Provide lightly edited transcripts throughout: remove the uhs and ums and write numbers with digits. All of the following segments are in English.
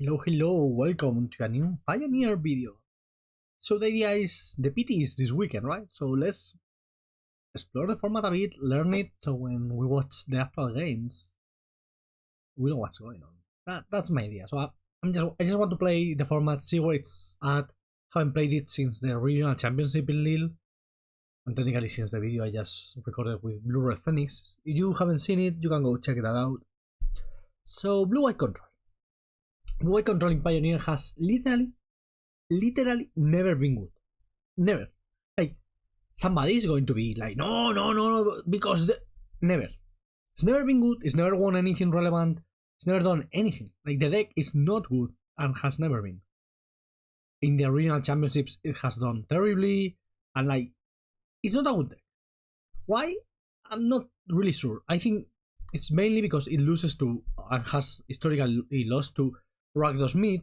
Hello, welcome to a new Pioneer video. So the idea is, the PT is this weekend, right? So let's explore the format a bit, learn it, so when we watch the actual games, we know what's going on. That's my idea. So I just want to play the format, see where it's at. Haven't played it since the regional championship in Lille, and technically since the video I just recorded with Blue Red Phoenix. If you haven't seen it, you can go check that out. So blue-white control. Blue-white control in Pioneer has literally never been good. Never. Like, somebody is going to be like, no, because never. It's never been good, it's never won anything relevant, it's never done anything. Like, the deck is not good and has never been. In the regional championships, it has done terribly, and like, it's not a good deck. Why? I'm not really sure. I think it's mainly because it loses to, and has historically lost to, Rakdos Mid,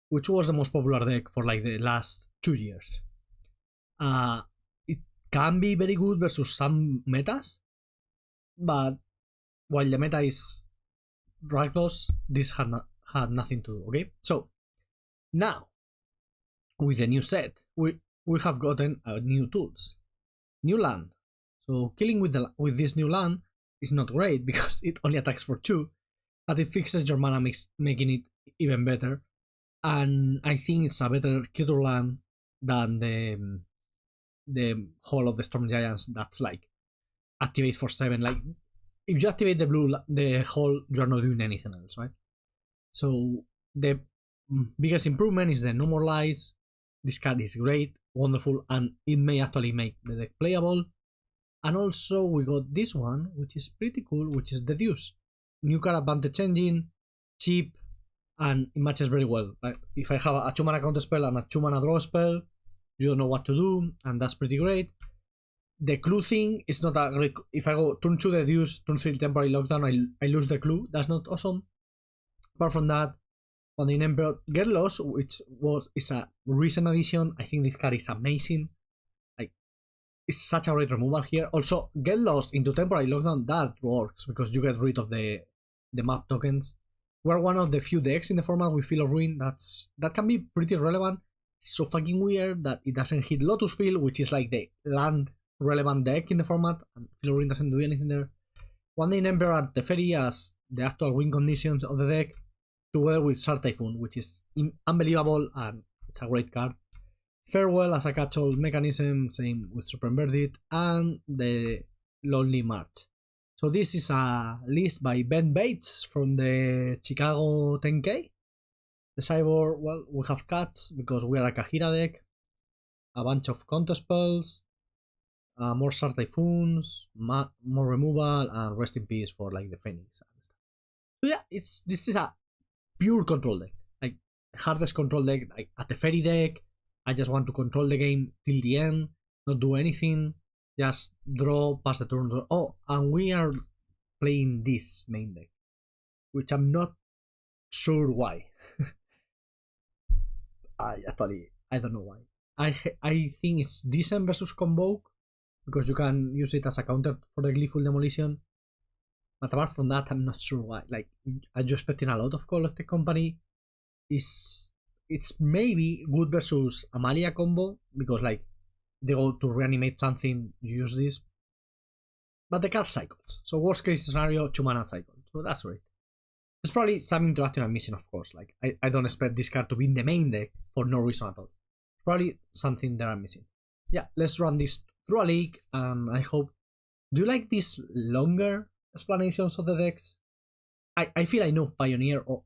which was the most popular deck for like the last 2 years. It can be very good versus some metas, but while the meta is Rakdos, this had nothing to do. Okay, so now with the new set, we have gotten new tools, new land. So killing with this new land is not great because it only attacks for 2, but it fixes your mana mix, making it even better. And I think it's a better creature land than the Hall of the Storm Giants. That's like activate for 7. Like, if you activate the Hall, you're not doing anything else, right? So the biggest improvement is the no more lies. This card is great, wonderful, and it may actually make the deck playable. And also we got this one, which is pretty cool, which is Deduce. New card advantage engine, cheap, and it matches very well. Like, if I have a 2-mana counter spell and a 2-mana draw spell, you don't know what to do, and that's pretty great. The clue thing is not a great. If I go turn 2 Deduce, turn 3 temporary lockdown, I lose the clue. That's not awesome. Apart from that, on the Emperor Get Lost, which is a recent addition, I think this card is amazing. Like, it's such a great removal here. Also, Get Lost into temporary lockdown, that works because you get rid of the map tokens. We're one of the few decks in the format with Field of Ruin that can be pretty relevant. It's so fucking weird that it doesn't hit Lotus Field, which is like the land relevant deck in the format, and Field of Ruin doesn't do anything there. One Day Emperor and Teferi as the actual win conditions of the deck, together with Shark Typhoon, which is unbelievable and it's a great card. Farewell as a catch-all mechanism, same with Super Inverted, and the Lonely March. So this is a list by Ben Bates from the Chicago 10K. The sideboard, well, we have cats because we are a Kaheera deck, a bunch of counter spells, more Shark Typhoons, more removal, and rest in peace for like the Phoenix and stuff. So yeah, this is a pure control deck, like hardest control deck, like a Teferi deck. I just want to control the game till the end, not do anything. Just draw, pass the turn. Oh, and we are playing this main deck, which I'm not sure why. I don't know why. I think it's decent versus Convoke because you can use it as a counter for the Gleeful Demolition. But apart from that, I'm not sure why. Like, are you expecting a lot of Call of the Company? It's maybe good versus Amalia combo because like they go to reanimate something, you use this. But the card cycles. So worst case scenario, 2-mana cycle. So that's great. There's probably some interaction I'm missing, of course. Like, I don't expect this card to be in the main deck for no reason at all. Probably something that I'm missing. Yeah, let's run this through a league, and I hope... Do you like these longer explanations of the decks? I feel I know Pioneer, or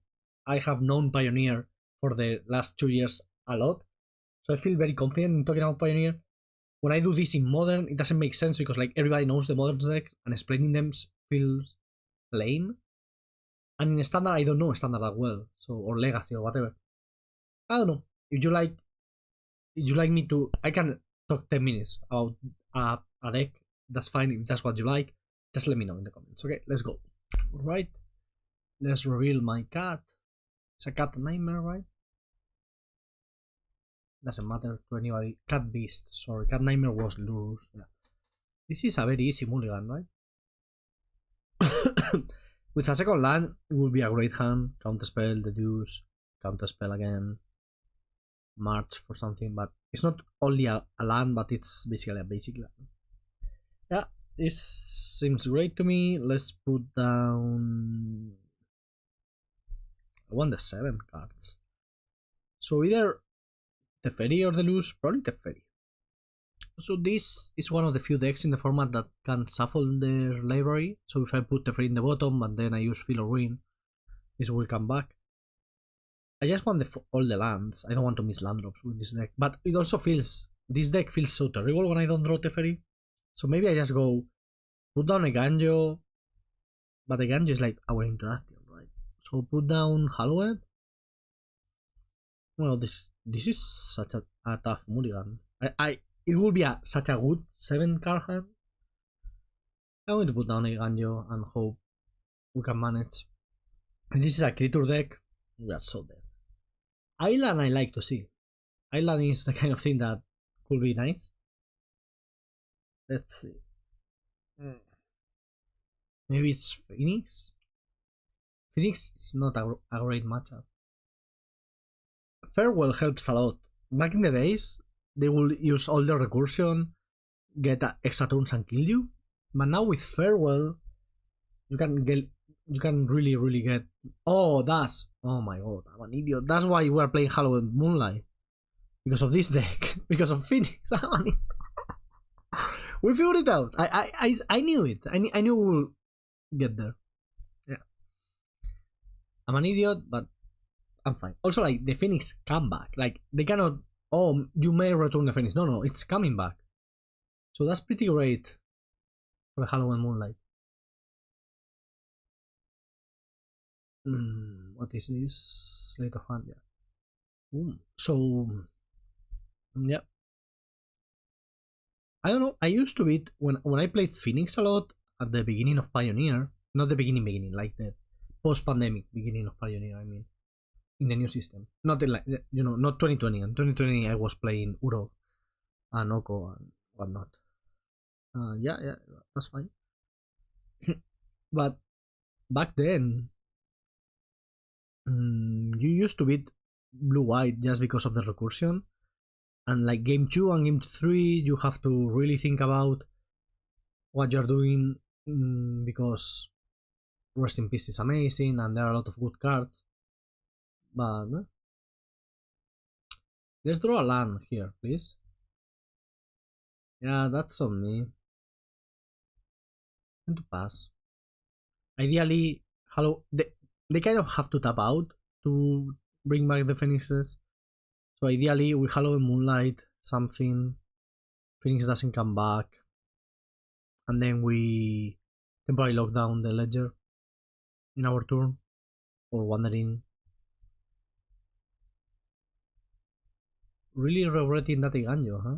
I have known Pioneer for the last 2 years a lot. So I feel very confident in talking about Pioneer. When I do this in Modern, it doesn't make sense because like everybody knows the Modern deck and explaining them feels lame. And in Standard, I don't know Standard that well, so, or Legacy or whatever. I don't know. If you like me to, I can talk 10 minutes about a deck. That's fine. If that's what you like, just let me know in the comments. Okay, let's go. Right, let's reveal my cat. It's a cat nightmare, right? Doesn't matter to anybody. Cat Beast, sorry. Cat Nightmare was Lurus. Yeah. This is a very easy mulligan, right? With a second land, it would be a great hand. Counterspell, Deduce, counterspell again, march for something, but it's not only a land, but it's basically a basic land. Yeah, this seems great to me. Let's put down. I want the 7 cards. So either Teferi or Deduce, probably Teferi. So this is one of the few decks in the format that can shuffle their library. So if I put Teferi in the bottom and then I use Feel or Win, this will come back. I just want all the lands. I don't want to miss land drops with this deck. But it also feels... This deck feels so terrible when I don't draw Teferi. So maybe I just go... Put down Eiganjo. But Eiganjo is like our interactive, right? So put down Hallowed. Well, this is such a tough mulligan. It will be such a good 7 card hand. I'm going to put down Eiganjo and hope we can manage. And this is a creature deck. We are so dead. Island I like to see. Island is the kind of thing that could be nice. Let's see. Maybe it's Phoenix? Phoenix is not a great matchup. Farewell helps a lot. Back in the days, they will use all the recursion, get extra turns and kill you. But now with Farewell, you can really get... Oh, oh my god, I'm an idiot. That's why we are playing Hallowed Moonlight. Because of this deck. Because of Phoenix. We figured it out. I knew it. I knew we will get there. Yeah. I'm an idiot, but I'm fine. Also, like, the Phoenix come back. Like, they cannot... Oh, you may return the Phoenix. No, it's coming back. So that's pretty great for the Hallowed Moonlight. What is this? Slate of Hand, yeah. So, yeah. I don't know. I used to beat when I played Phoenix a lot at the beginning of Pioneer. Not the beginning, like the post-pandemic beginning of Pioneer. I mean, in the new system. Not like not 2020. In 2020, I was playing Uro and Oko and whatnot. Yeah, that's fine. But back then, you used to beat blue-white just because of the recursion. And like game 2 and game 3, you have to really think about what you're doing because Rest in Peace is amazing and there are a lot of good cards. But let's draw a land here, please. Yeah, that's on me. I'm going to pass. Ideally, they kind of have to tap out to bring back the Phoenixes. So ideally, we Hallowed Moonlight something, Phoenix doesn't come back, and then we temporarily lock down the ledger in our turn, or Wandering. Really regretting that Eiganjo, huh?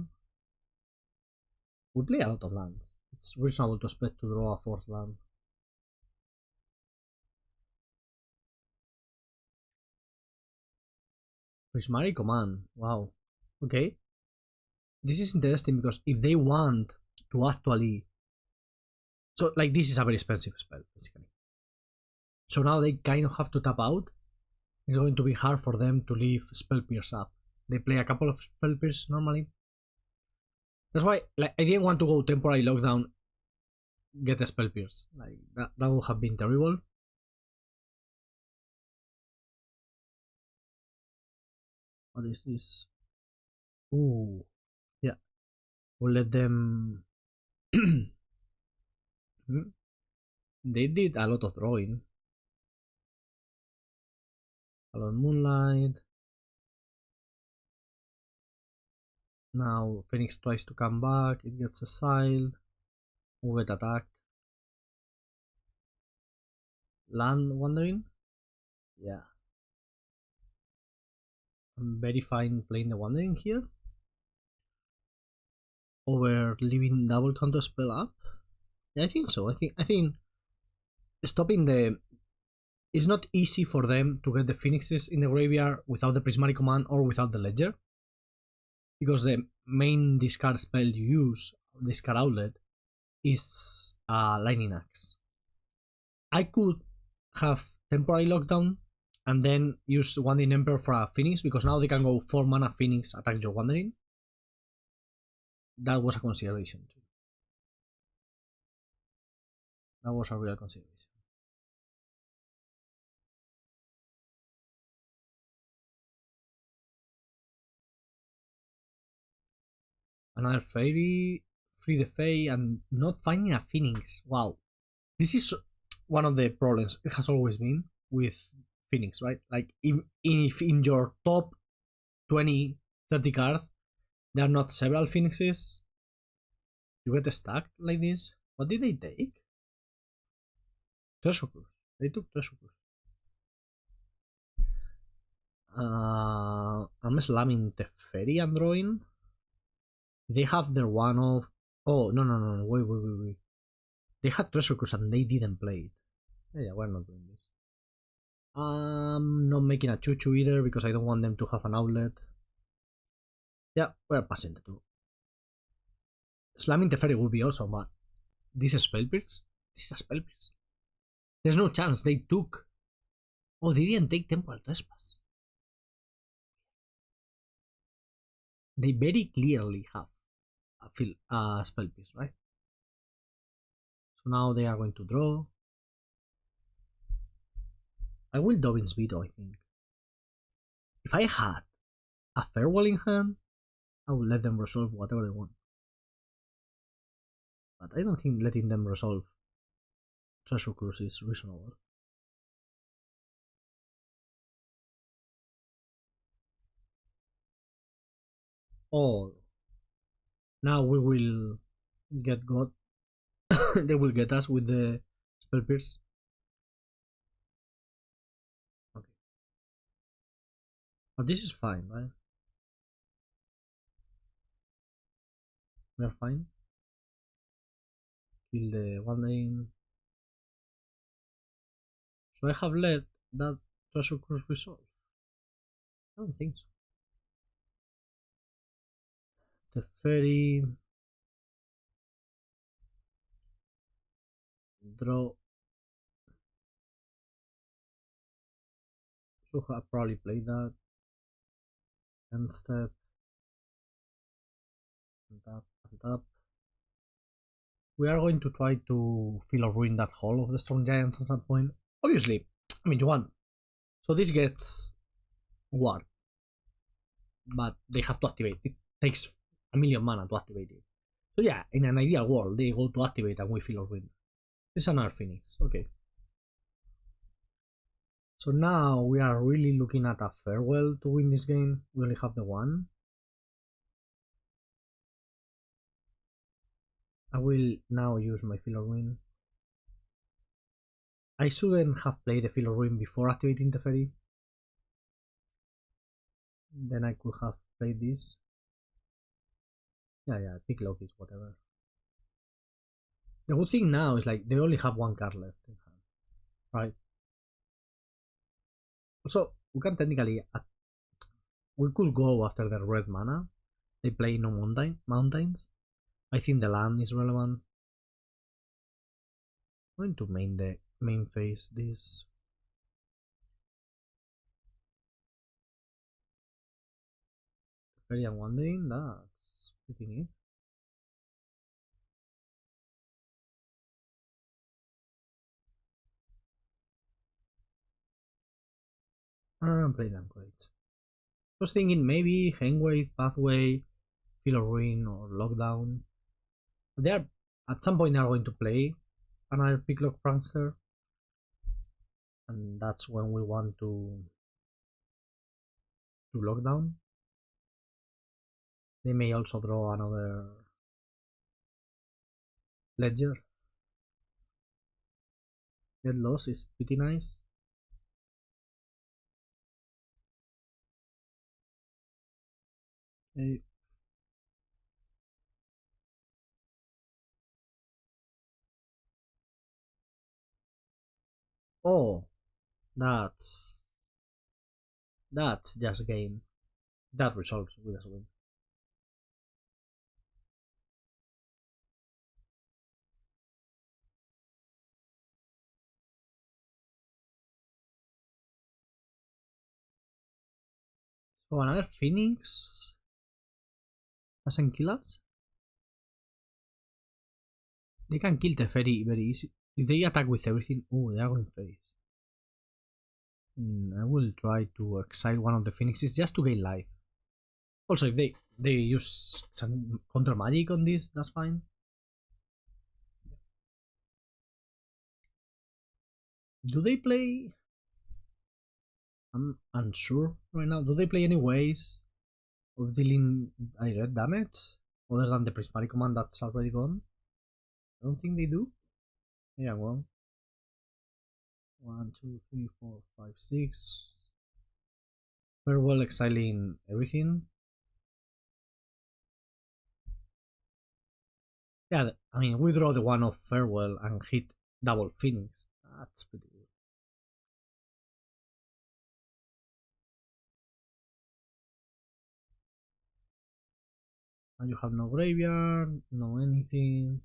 We play a lot of lands. It's reasonable to expect to draw a 4th land. Prismatic Command, wow. Okay. This is interesting because if they want to actually... So, like, this is a very expensive spell, basically. So now they kind of have to tap out. It's going to be hard for them to leave Spell Pierce up. They play a couple of Spell Pierce normally. That's why, like, I didn't want to go temporary lockdown, get a Spell Pierce. Like, that would have been terrible. What is this? Ooh, yeah. We'll let them... They did a lot of drawing. Hallowed Moonlight. Now Phoenix tries to come back, it gets exiled. We get attacked. Land Wandering? Yeah. I'm very fine playing the Wandering here. Over leaving double counter spell up? Yeah, I think so. I think stopping the... It's not easy for them to get the Phoenixes in the graveyard without the Prismatic Command or without the Ledger. Because the main discard spell you use, discard outlet, is Lightning Axe. I could have temporary lockdown and then use Wandering Emperor for a Phoenix, because now they can go 4 mana Phoenix, attack your Wandering. That was a consideration too. That was a real consideration. Another Fairy, free the Fae, and not finding a Phoenix. Wow. This is one of the problems. It has always been with Phoenix, right? Like, if in your top 20, 30 cards, there are not several Phoenixes, you get stuck like this. What did they take? Treasure Cruise. They took Treasure Cruise. I'm slamming Teferi and drawing. They have their one of. Oh, no. Wait. They had Treasure Cruise and they didn't play it. Yeah, we're not doing this. Not making a choo-choo either because I don't want them to have an outlet. Yeah, we're passing the 2. Slamming Teferi would be awesome, but this is Spellpierce? This is a Spellpierce. There's no chance they took. Oh, they didn't take Temporal Trespass. They very clearly have a Spellpierce, right? So now they are going to draw. I will Dovin's Veto, I think. If I had a Farewell in hand, I would let them resolve whatever they want. But I don't think letting them resolve Treasure Cruise is reasonable. Oh, now we will get God. They will get us with the Spell Pierce. Okay. But this is fine, right? We are fine. Kill the Wandering. So I have let that Treasure Cruise resolve? I don't think so. Teferi. Draw. Should have probably played that. Instead. And tap. We are going to try to fill or ruin that hole of the Strong Giants at some point. Obviously, I mean, you want. So this gets Ward. But they have to activate. It takes a million mana to activate it. So yeah, in an ideal world, they go to activate and we fill or ruin. This is another Phoenix. Okay. So now we are really looking at a farewell to win this game. We only have the one. I will now use my Fill or Ruin. I shouldn't have played the Fill or Ruin before activating Teferi. Then I could have played this. Yeah, pick Loki's, whatever. The good thing now is like they only have one card left in hand, right? Also, we can technically we could go after the red mana. They play no mountains. I think the land is relevant. I'm going to main phase this. Very wondering, that's pretty neat. I'm playing them great. I was thinking maybe Hengegate Pathway, Fill or Ruin, or Lockdown. They are at some point they are going to play another Picklock Prankster, and that's when we want to Lockdown. They may also draw another Ledger. Get Lost is pretty nice. Okay. Oh, that's just game. That resolves with a win. Oh, another Phoenix doesn't kill us? They can kill Teferi very easy. If they attack with everything, oh, they are going face. I will try to exile one of the Phoenixes just to gain life. Also, if they use some counter magic on this, that's fine. Do they play? I'm unsure right now. Do they play any ways of dealing direct damage other than the Prismatic Command that's already gone? I don't think they do. Yeah, well. 1, 2, 3, 4, 5, 6. Farewell exiling everything. Yeah, I mean, we draw the one of Farewell and hit double Phoenix. That's pretty good. And you have no graveyard, no anything.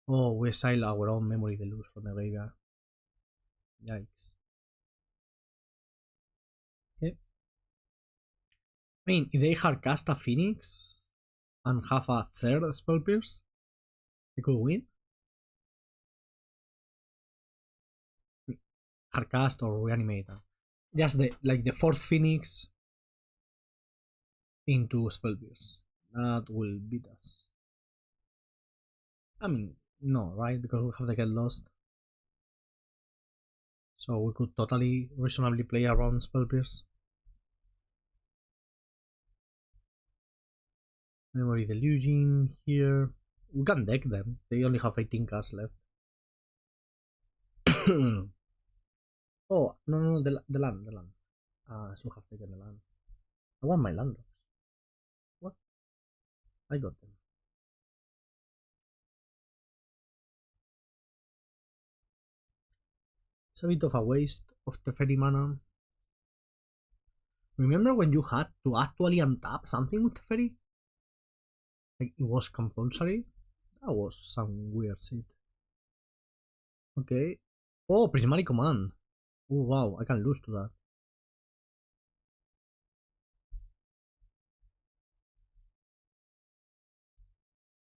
Oh, we exile our own Memory Deluge from the graveyard. Yikes. Okay. I mean, if they hardcast a Phoenix and have a third Spell Pierce, they could win. Hardcast or reanimate. Just the fourth Phoenix into Spell Pierce. That will beat us. I mean, no, right? Because we have to get lost. So we could totally reasonably play around Spell Pierce. Memory Deluging here. We can deck them. They only have 18 cards left. Oh, no, the land. I should have taken the land. I want my land. What? I got them. It's a bit of a waste of Teferi mana. Remember when you had to actually untap something with Teferi? Like it was compulsory? That was some weird shit. Okay. Oh, Prismatic Command. Oh wow, I can lose to that.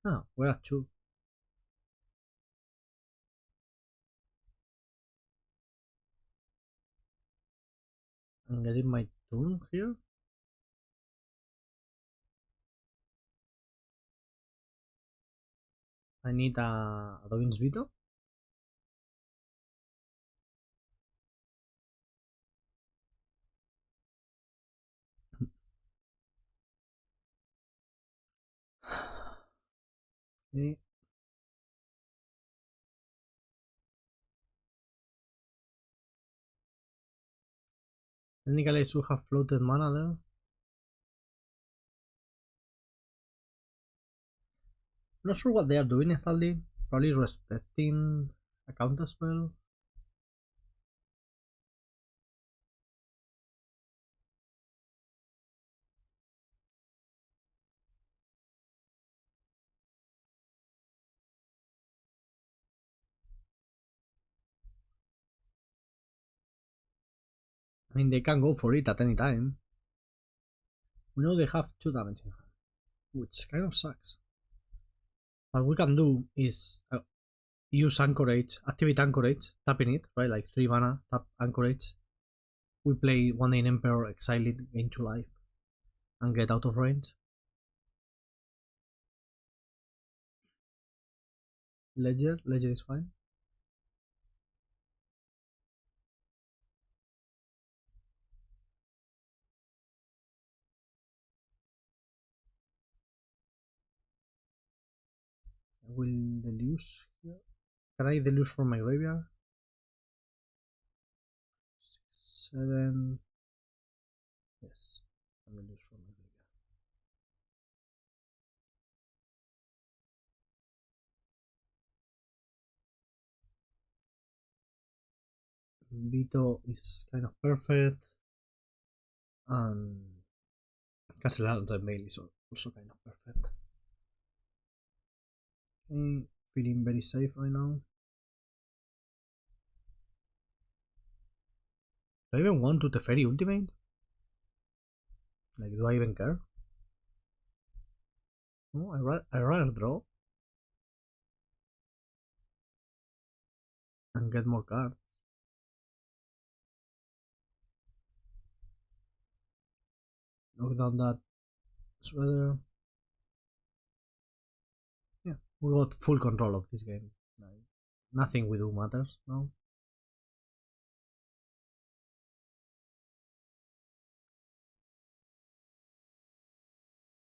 Ah, we're at 2. I'm getting my turn here. I need a Dovin's Veto. Okay. Technically I should have floated mana there. Not sure what they are doing exactly. Probably respecting a counter spell. I mean, they can go for it at any time. We know they have 2 damage in hand, which kind of sucks. What we can do is use Anchorage, activate Anchorage, tapping it, right? Like 3 mana, tap Anchorage. We play 1 Emperor, exile it, gain 2 life, and get out of range. Ledger is fine. I will deluge here. Can I deluge from my graveyard? 6, 7. Yes, I will deluge from my graveyard. Veto is kind of perfect, and Castle Ardenvale is also kind of perfect. Okay, feeling very safe right now. Do I even want to Teferi ultimate? Like, do I even care? No, I rather draw and get more cards. Knock down that sweater. Yeah, we got full control of this game. Like, nothing we do matters now.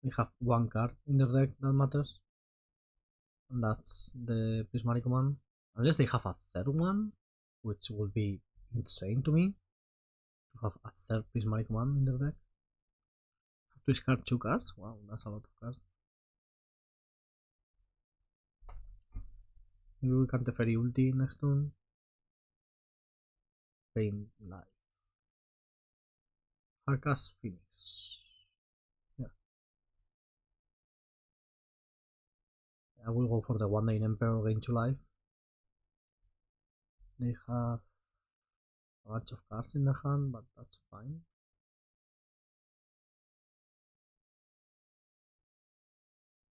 We have one card in the deck that matters, and that's the Prismatic Command. Unless they have a third one, which would be insane to me to have a third Prismatic Command in their deck. Have to discard 2 cards? Wow, that's a lot of cards. Maybe we can Teferi ulti next turn. Pain Life. Harkas Phoenix. Yeah. I will go for the One Day Emperor gain 2 life. They have a bunch of cards in their hand, but that's fine.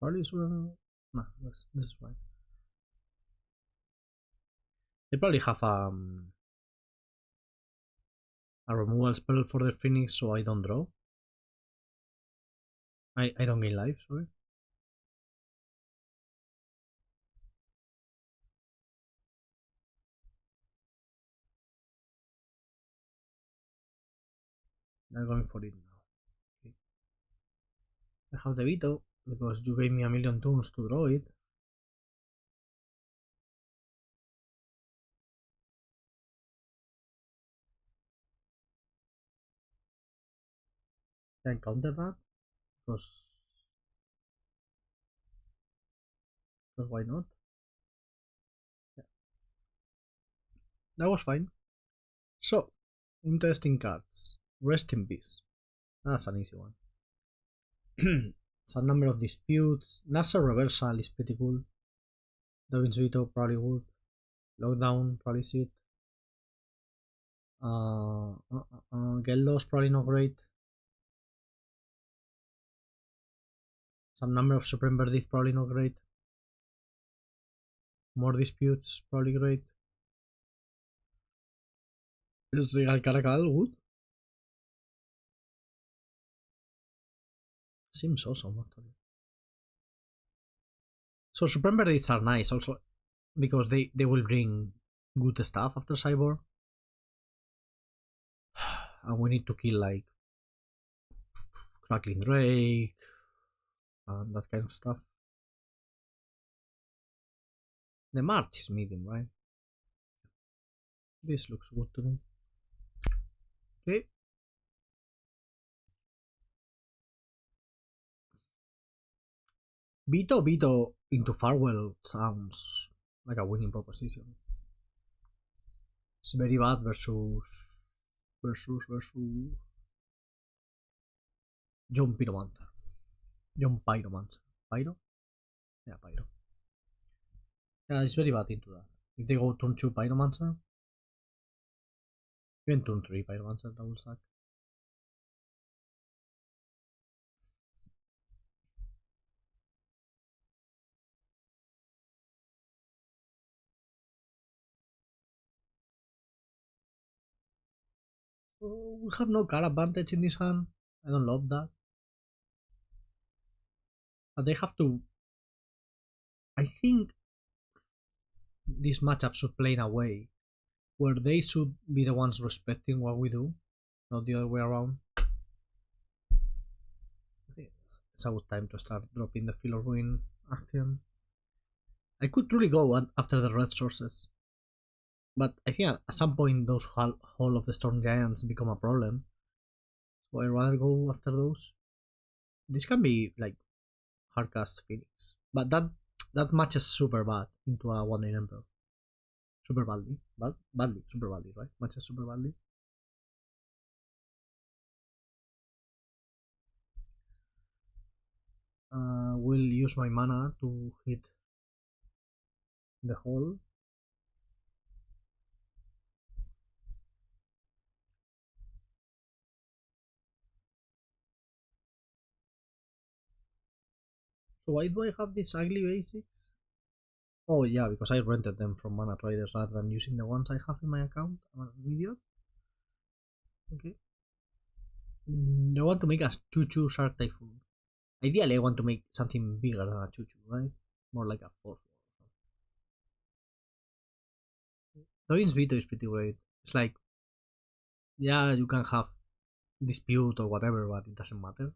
Probably shouldn't. Nah, this is fine. They probably have a removal spell for the Phoenix, so I don't draw. I don't gain life, sorry. They're going for it now. Okay. I have the Veto because you gave me a million turns to draw it. Can counter that because why not? Yeah. That was fine. So, interesting cards. Rest in peace. That's an easy one. Some number of disputes. Narset reversal is pretty cool. Dovin's Veto probably would. Lockdown probably sit. Geldos probably not great. Some number of Supreme Verdict probably not great. More disputes probably great. Is Regal Caracal good? Seems awesome actually. So Supreme Verdicts are nice also because they will bring good stuff after Cyborg. And we need to kill like Crackling Drake and that kind of stuff. The March is medium, right? This looks good to me. Okay. Veto into Farewell sounds like a winning proposition. It's very bad versus John Pyromancer. John Pyromancer. Pyro? Yeah, Pyro. Yeah, it's very bad into that. If they go turn 2 Pyromancer, even turn 3 Pyromancer, that will suck. So we have no card advantage in this hand. I don't love that. But they have to. I think this matchup should play in a way where they should be the ones respecting what we do, not the other way around. It's a good time to start dropping the Feel of Ruin action. I could really go after the red sources, but I think at some point those Hall of the Storm Giants become a problem. So I'd rather go after those. This can be like hardcast Phoenix, but that matches super bad into a one day Emperor. Super badly, super badly, right? Matches super badly. Will use my mana to hit the hole. So why do I have these ugly basics? Oh yeah, because I rented them from Mana Traders rather than using the ones I have in my account. I'm an idiot. Okay. I want to make a 2-2 Shark Typhoon. Ideally, I want to make something bigger than a 2-2, right? More like a 4-4. Dovin's Veto is pretty great. It's like, yeah, you can have dispute or whatever, but it doesn't matter.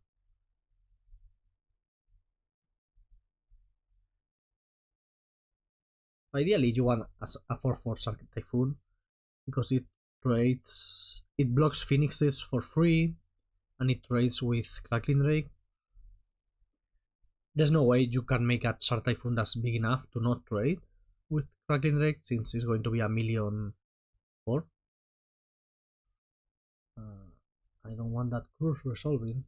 Ideally, you want a 4-4 Shark Typhoon because it blocks Phoenixes for free and it trades with Crackling Drake. There's no way you can make a Shark Typhoon that's big enough to not trade with Crackling Drake since it's going to be a million 4. I don't want that curse resolving.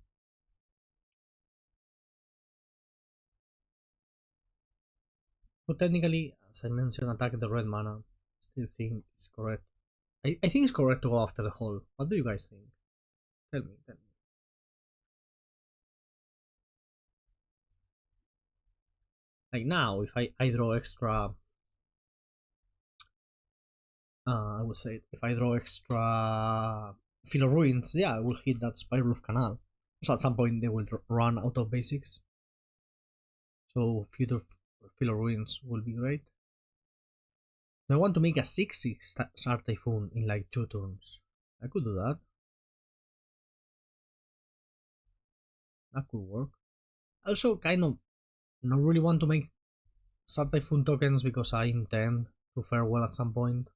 But technically, as I mentioned, attack the red mana. Still think it's correct. I think it's correct to go after the hole. What do you guys think? Tell me, tell me. Like now, if I draw extra, I would say if I draw extra Filo Ruins, yeah, I will hit that Spiral of Canal. So at some point they will run out of basics. So future Filo Ruins will be great. I want to make a 6-6 Shark Typhoon in like 2 turns. I could do that. That could work. Also, kind of not really want to make Shark Typhoon tokens because I intend to farewell at some point.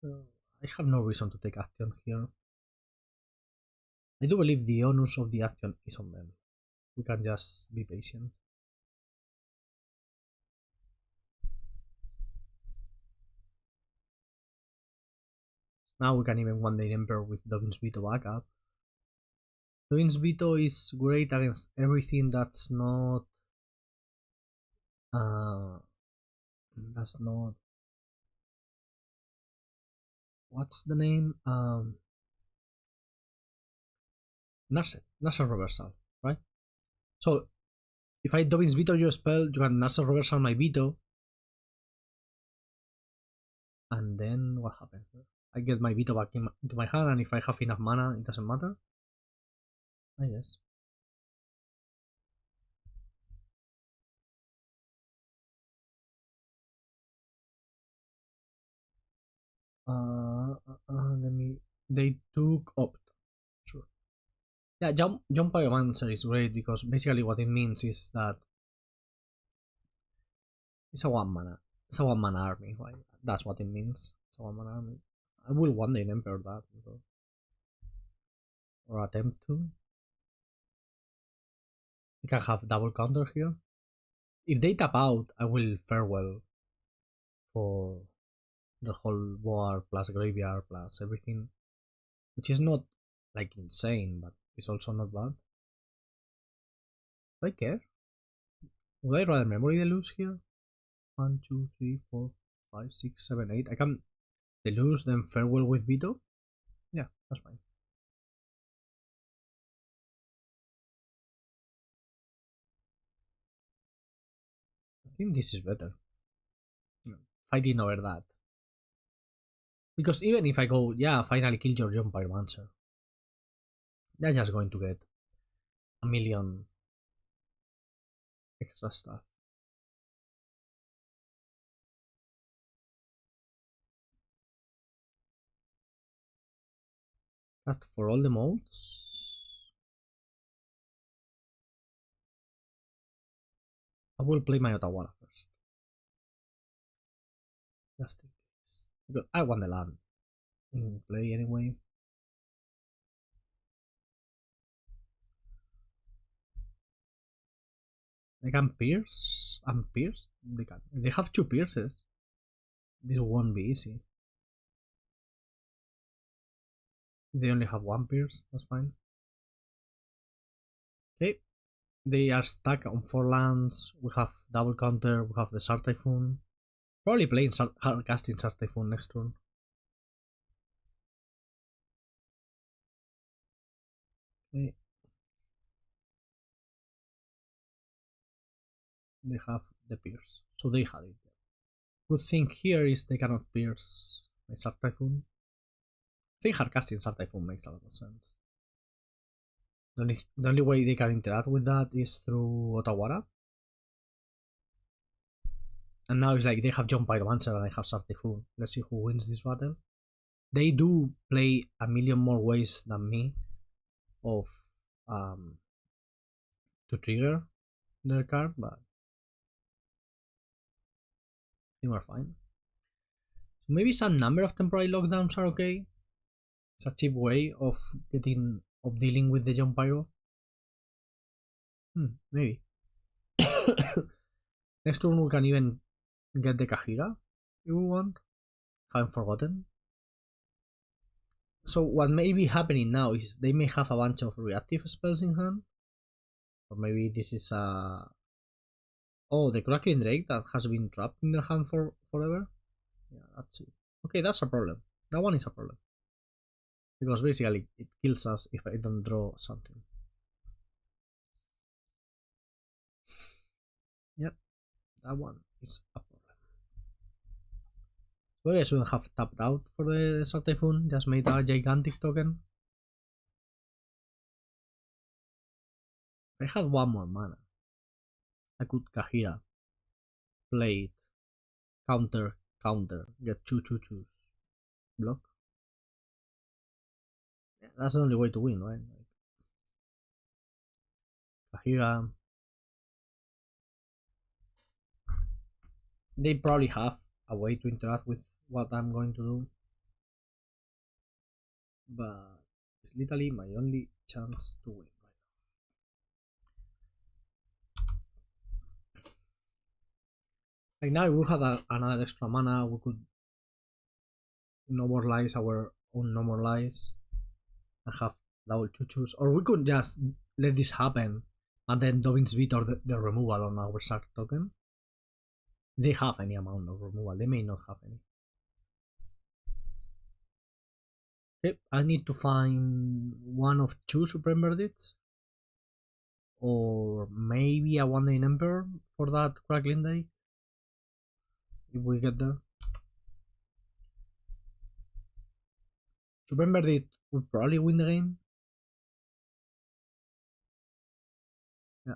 So I have no reason to take action here. I do believe the onus of the action is on them. We can just be patient. Now we can even one day Emperor with Dovin's Veto backup. Dovin's Veto is great against everything that's not what's the name? Narset reversal, right? So if I Dovin's Veto your spell, you can Narset reversal my Veto. And then what happens there? I get my Veto back into my hand, and if I have enough mana, it doesn't matter. I guess. Let me. They took opt. Sure. Yeah, jump Pyromancer is great because basically what it means is that it's a 1 mana. It's a 1 mana army, right? That's what it means. It's a 1 mana army. I will one day emperor that or attempt to. You can have double counter here. If they tap out, I will farewell for the whole war plus graveyard plus everything, which is not like insane, but it's also not bad. Do I care? Would I rather Memory Deluge here? 1, 2, 3, 4, 5, 6, 7, 8. I can Deluge then farewell with Veto? Yeah, that's fine. I think this is better. Fighting over that. Because even if I go, yeah, finally kill your John Pyromancer, they're just going to get a million extra stuff. Cast for all the modes. I will play my Otawara first. Just in case. Because I want the land in play anyway. They can pierce and pierce. They can. They have 2 pierces. This won't be easy. They only have 1 pierce. That's fine. Okay. They are stuck on 4 lands. We have double counter. We have the Shark Typhoon. Probably playing casting Shark Typhoon next turn. Okay. they have the pierce, so they had it. Good thing here is they cannot pierce my Shark Typhoon. I think hardcasting Shark Typhoon makes a lot of sense. The only way they can interact with that is through Otawara. And now it's like they have John Pyromancer and I have Shark Typhoon. Let's see who wins this battle. They do play a million more ways than me of to trigger their card, but I think we're fine. So maybe some number of temporary lockdowns are okay. It's a cheap way of dealing with the John Pyro. Maybe. Next turn we can even get the Kaheera if we want. Haven't forgotten. So what may be happening now is they may have a bunch of reactive spells in hand. Or maybe this is a... Oh, the Crackling Drake that has been trapped in their hand for forever? Yeah, that's it. Okay, that's a problem. That one is a problem. Because basically it kills us if I don't draw something. Yep, that one is a problem. Well, I shouldn't have tapped out for the Shark Typhoon, just made a gigantic token. If I had one more mana, I could Kaheera, play it, counter, get 2/2/2s, block. Yeah, that's the only way to win, right? Like, Kaheera. They probably have a way to interact with what I'm going to do, but it's literally my only chance to win right now. Like now, if we had another extra mana, we could normalize our own normalize and have double 2/2s, or we could just let this happen and then Dovin's Veto the removal on our Shark token. They have any amount of removal, they may not have any. Okay, I need to find one of two Supreme Verdicts, or maybe a 1-day Emperor for that Crackling Day, if we get there. Supreme Verdict would probably win the game. Yeah.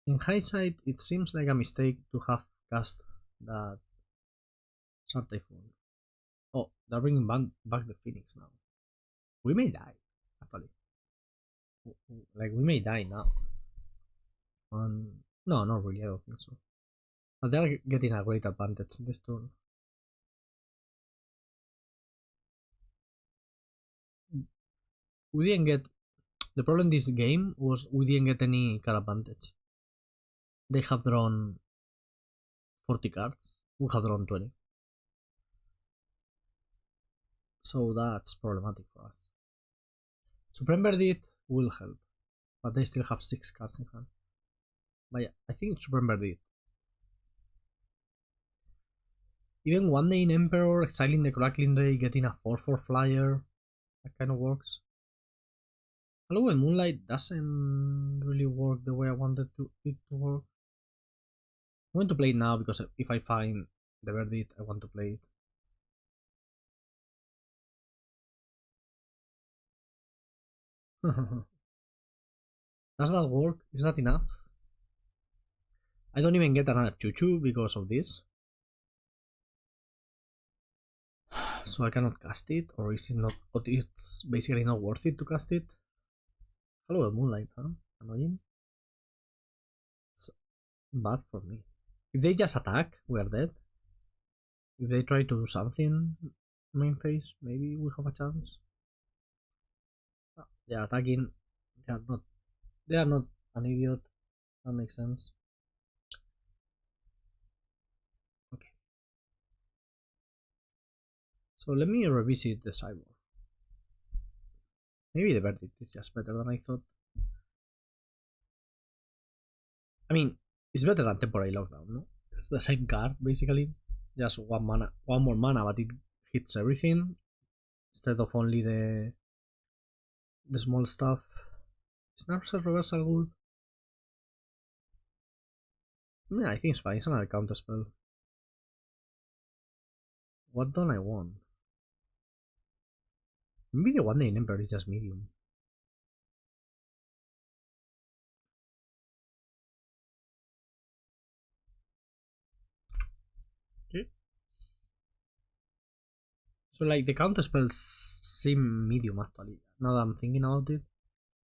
In hindsight, it seems like a mistake to have cast that Shark Typhoon. Oh, they're bringing back the Phoenix now. We may die, actually. Like, we may die now. No, not really, I don't think so. But they're getting a great advantage this turn. We didn't get... The problem this game was we didn't get any card advantage. They have drawn 40 cards. We have drawn 20. So that's problematic for us. Supreme Verdict will help, but they still have 6 cards in hand. But yeah, I think Supreme Verdict. Even 1-day in Emperor, exiling the Crackling Ray, getting a 4/4 flyer, that kind of works. Hallowed Moonlight doesn't really work the way I wanted it to work. I want to play it now because if I find the Verdict, I want to play it. Does that work? Is that enough? I don't even get another 2/2 because of this. So I cannot cast it, or is it not? Or it's basically not worth it to cast it. Hallowed Moonlight, huh? Annoying. It's bad for me. If they just attack, we are dead. If they try to do something main phase, maybe we have a chance. They are attacking. They are not an idiot. That makes sense. Okay. So let me revisit the cyborg. Maybe the Verdict is just better than I thought. I mean, it's better than Temporary Lockdown, no? It's the same card, basically. Just one more mana, but it hits everything instead of only the small stuff. Is Narset Reversal good? Yeah, I think it's fine. It's another counter spell. What don't I want? Maybe the one day Emperor is just medium. Okay. So like the counter spells seem medium actually. Now that I'm thinking about it.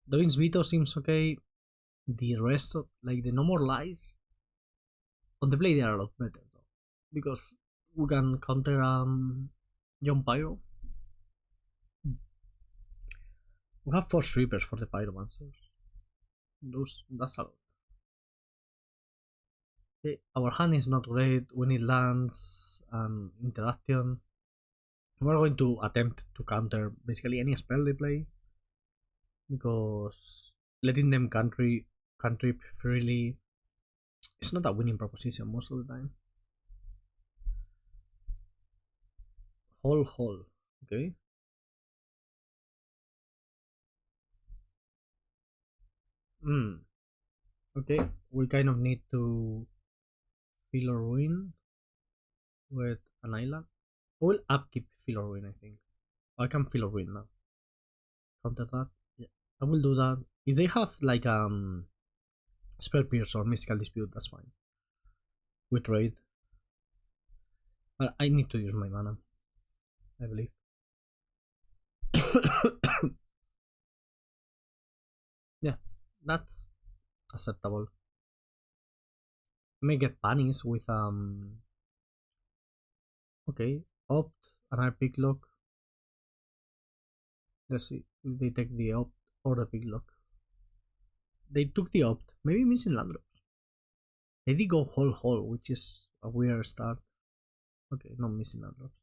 Dovin's Veto seems okay. The rest of like the No More Lies on the play they are a lot better though. Because we can counter John Pyro. We have 4 sweepers for the Pyromancers. That's a lot. Okay, our hand is not great. We need lands and interaction. We're going to attempt to counter basically any spell they play. Because letting them cantrip freely it's not a winning proposition most of the time. Hole. Okay. Okay. We kind of need to fill a ruin with an island. I will upkeep fill a ruin, I think. I can fill a ruin now. Counter that. Yeah. I will do that. If they have like spell pierce or mystical dispute, that's fine. We trade. But I need to use my mana. I believe. Yeah, that's acceptable. I may get panis with okay, opt and I pick lock. Let's see if they take the opt or the pick lock. They took the opt, maybe missing land drops. They did go hole, which is a weird start. Okay, not missing land drops.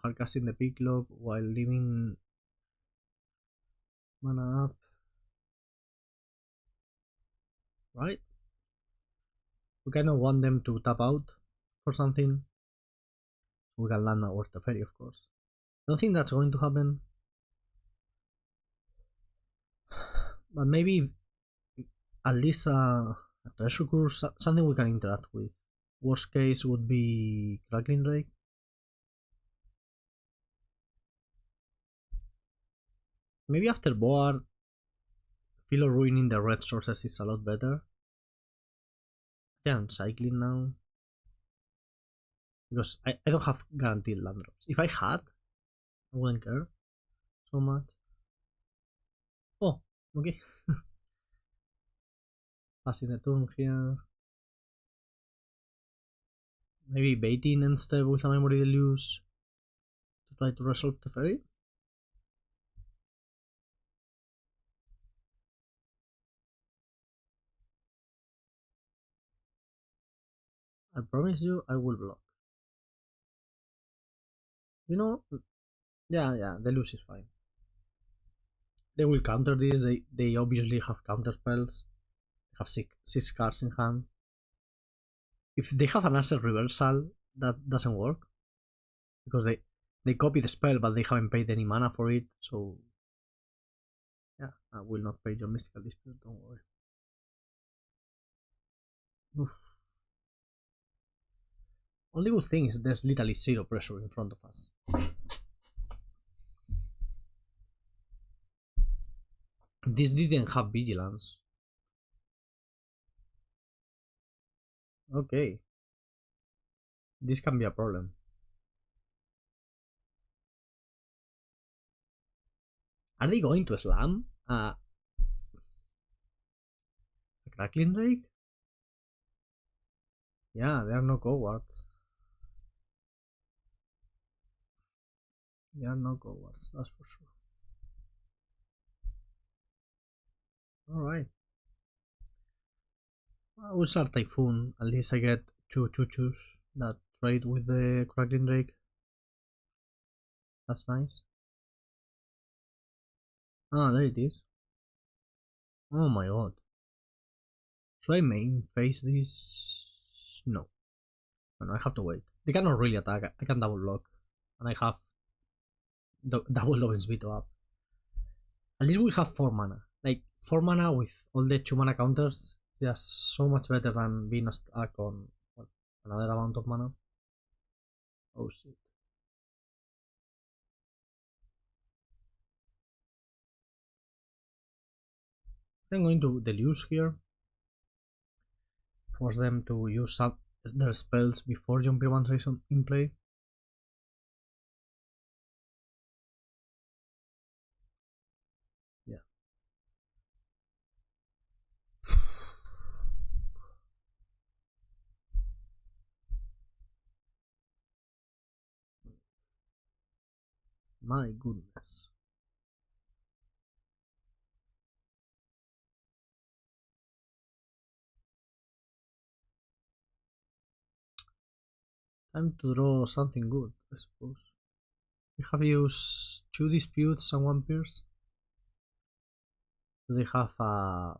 Hardcasting the pick lock while leaving mana up. Right? We kind of want them to tap out for something. We can land our Teferi, of course. I don't think that's going to happen. But maybe at least a treasure cruise, something we can interact with. Worst case would be Crackling Drake. Maybe after Boar, Philo ruining the red sources is a lot better. Yeah, I'm cycling now. Because I don't have guaranteed land drops. If I had, I wouldn't care so much. Oh, okay. Passing the turn here. Maybe baiting instead with a Memory Deluge to try to resolve the ferry. I promise you I will block. You know, yeah, Deluge is fine. They will counter this, they obviously have counter spells. They have six cards in hand. If they have an asset reversal, that doesn't work. Because they copy the spell but they haven't paid any mana for it, so yeah, I will not pay your mystical dispute, don't worry. Oof. Only good thing is there's literally zero pressure in front of us. This didn't have vigilance. Okay. This can be a problem. Are they going to slam a Crackling Drake? Yeah, there are no cowards. There are no cowards, that's for sure. Alright. I will start Typhoon. At least I get two choo-choos that trade with the Crackling Drake. That's nice. Ah, there it is. Oh my god. Should I main face this? No. No, I have to wait. They cannot really attack. I can double block. And I have double Dovin's Veto up. At least we have 4 mana. Like 4 mana with all the 2 mana counters just so much better than being stuck on what, another amount of mana. Oh shit. I'm going to Deduce here. Force them to use some their spells before Jumpy Ones is in play. Yeah. My goodness. Time to draw something good, I suppose. We have used 2 disputes and 1 pierce. Do they have a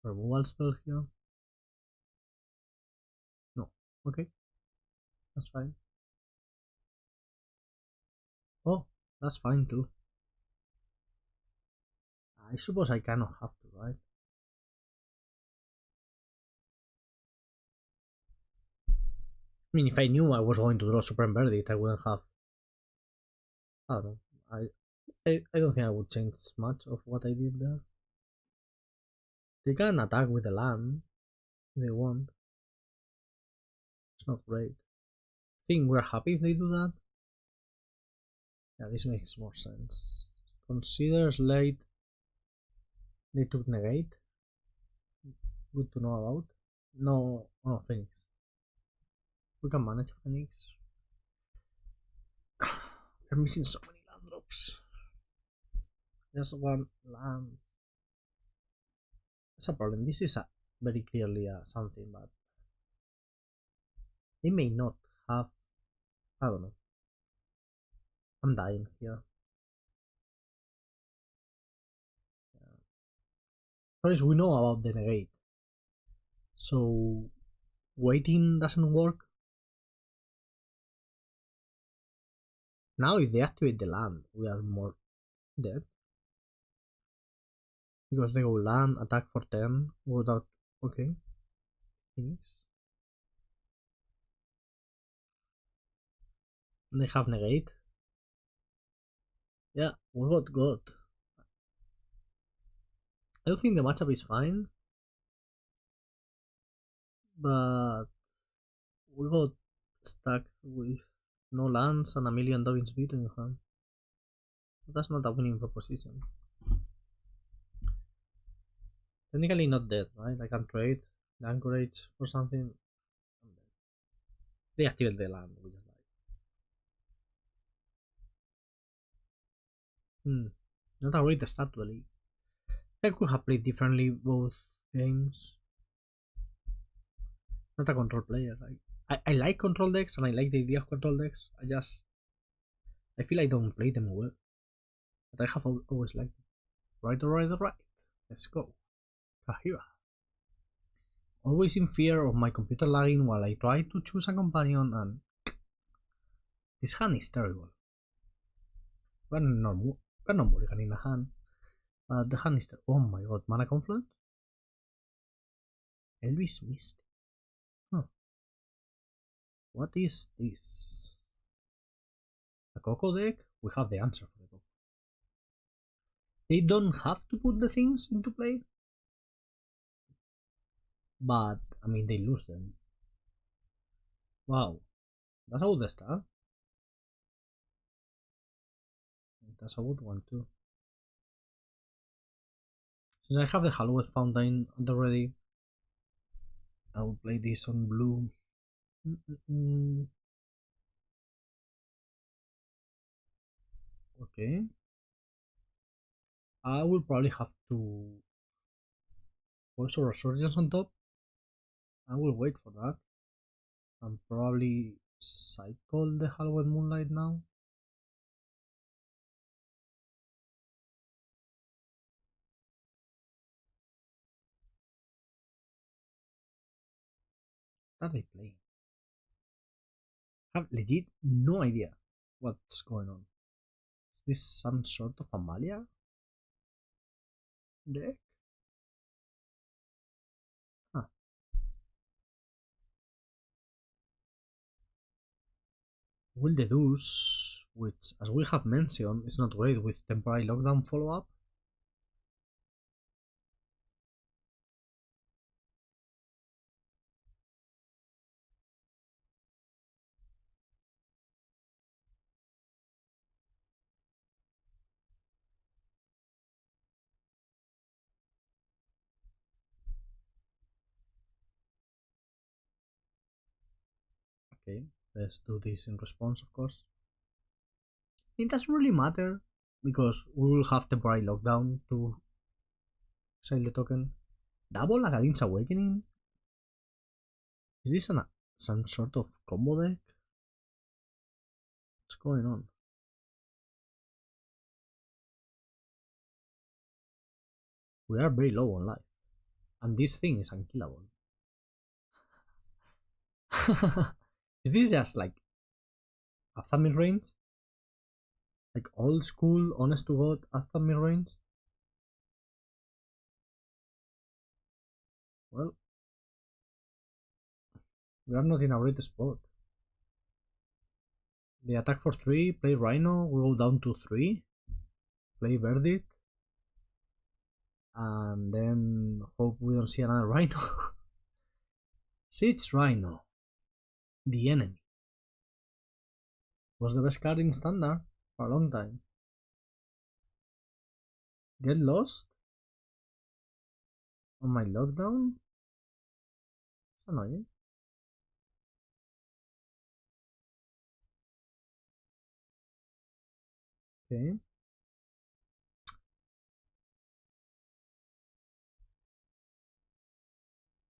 removal spell here? No. Okay. That's fine. Oh, that's fine too. I suppose I cannot have to, right? I mean, if I knew I was going to draw Supreme Verdict, I wouldn't have. I don't know. I don't think I would change much of what I did there. They can attack with the land if they want. It's not great. I think we're happy if they do that. Yeah, this makes more sense. Considers late. They took negate. Good to know about. No, oh, Phoenix. We can manage Phoenix. We're missing so many land drops. Just 1 land. That's a problem. This is very clearly something, but they may not have. I don't know. I'm dying here. First, we know about the negate. So, waiting doesn't work. Now, if they activate the land, we are more dead. Because they go land, attack for 10, without. Okay. Phoenix. And they have negate. Yeah, we got God. I don't think the matchup is fine. But we got stuck with no lands and a million Dovins Veto in hand. That's not a winning proposition. Technically not dead, right? I can trade the Anchorage for something. They activate the land, which is like not a great start to the league. I could have played differently both games. Not a control player. I like control decks and I like the idea of control decks. I feel I don't play them well. But I have always liked it. Right, alright. Let's go. Kaheera. Always in fear of my computer lagging while I try to choose a companion, and this hand is terrible. We're not mulligan in a hand. The hand is terrible. Oh my god, mana confluence? Elvis missed. Huh. What is this? A Coco deck? We have the answer for the Coco. They don't have to put the things into play. But, I mean, they lose them. Wow. That's a good start. That's a good one too. Since I have the Hallowed Fountain already, I will play this on blue. Okay. I will probably have to also Resurgence on top. I will wait for that. And probably cycle the Hallowed Moonlight now. What are they playing? I have legit no idea what's going on. Is this some sort of Amalia deck? will Deduce, which, as we have mentioned, is not great with temporary lockdown follow-up. Okay, let's do this in response, of course. It doesn't really matter because we will have temporary lockdown to exile the token. Double Against Awakening? Is this some sort of combo deck? What's going on? We are very low on life. And this thing is unkillable. Is this just like a mid range? Like old school, honest to god, a mid range? Well, we are not in a great spot. They attack for 3, play Rhino, we go down to 3, play Verdict, and then hope we don't see another Rhino. Siege Rhino, the enemy. Was the best card in Standard for a long time. Get lost on my lockdown? It's annoying. Okay.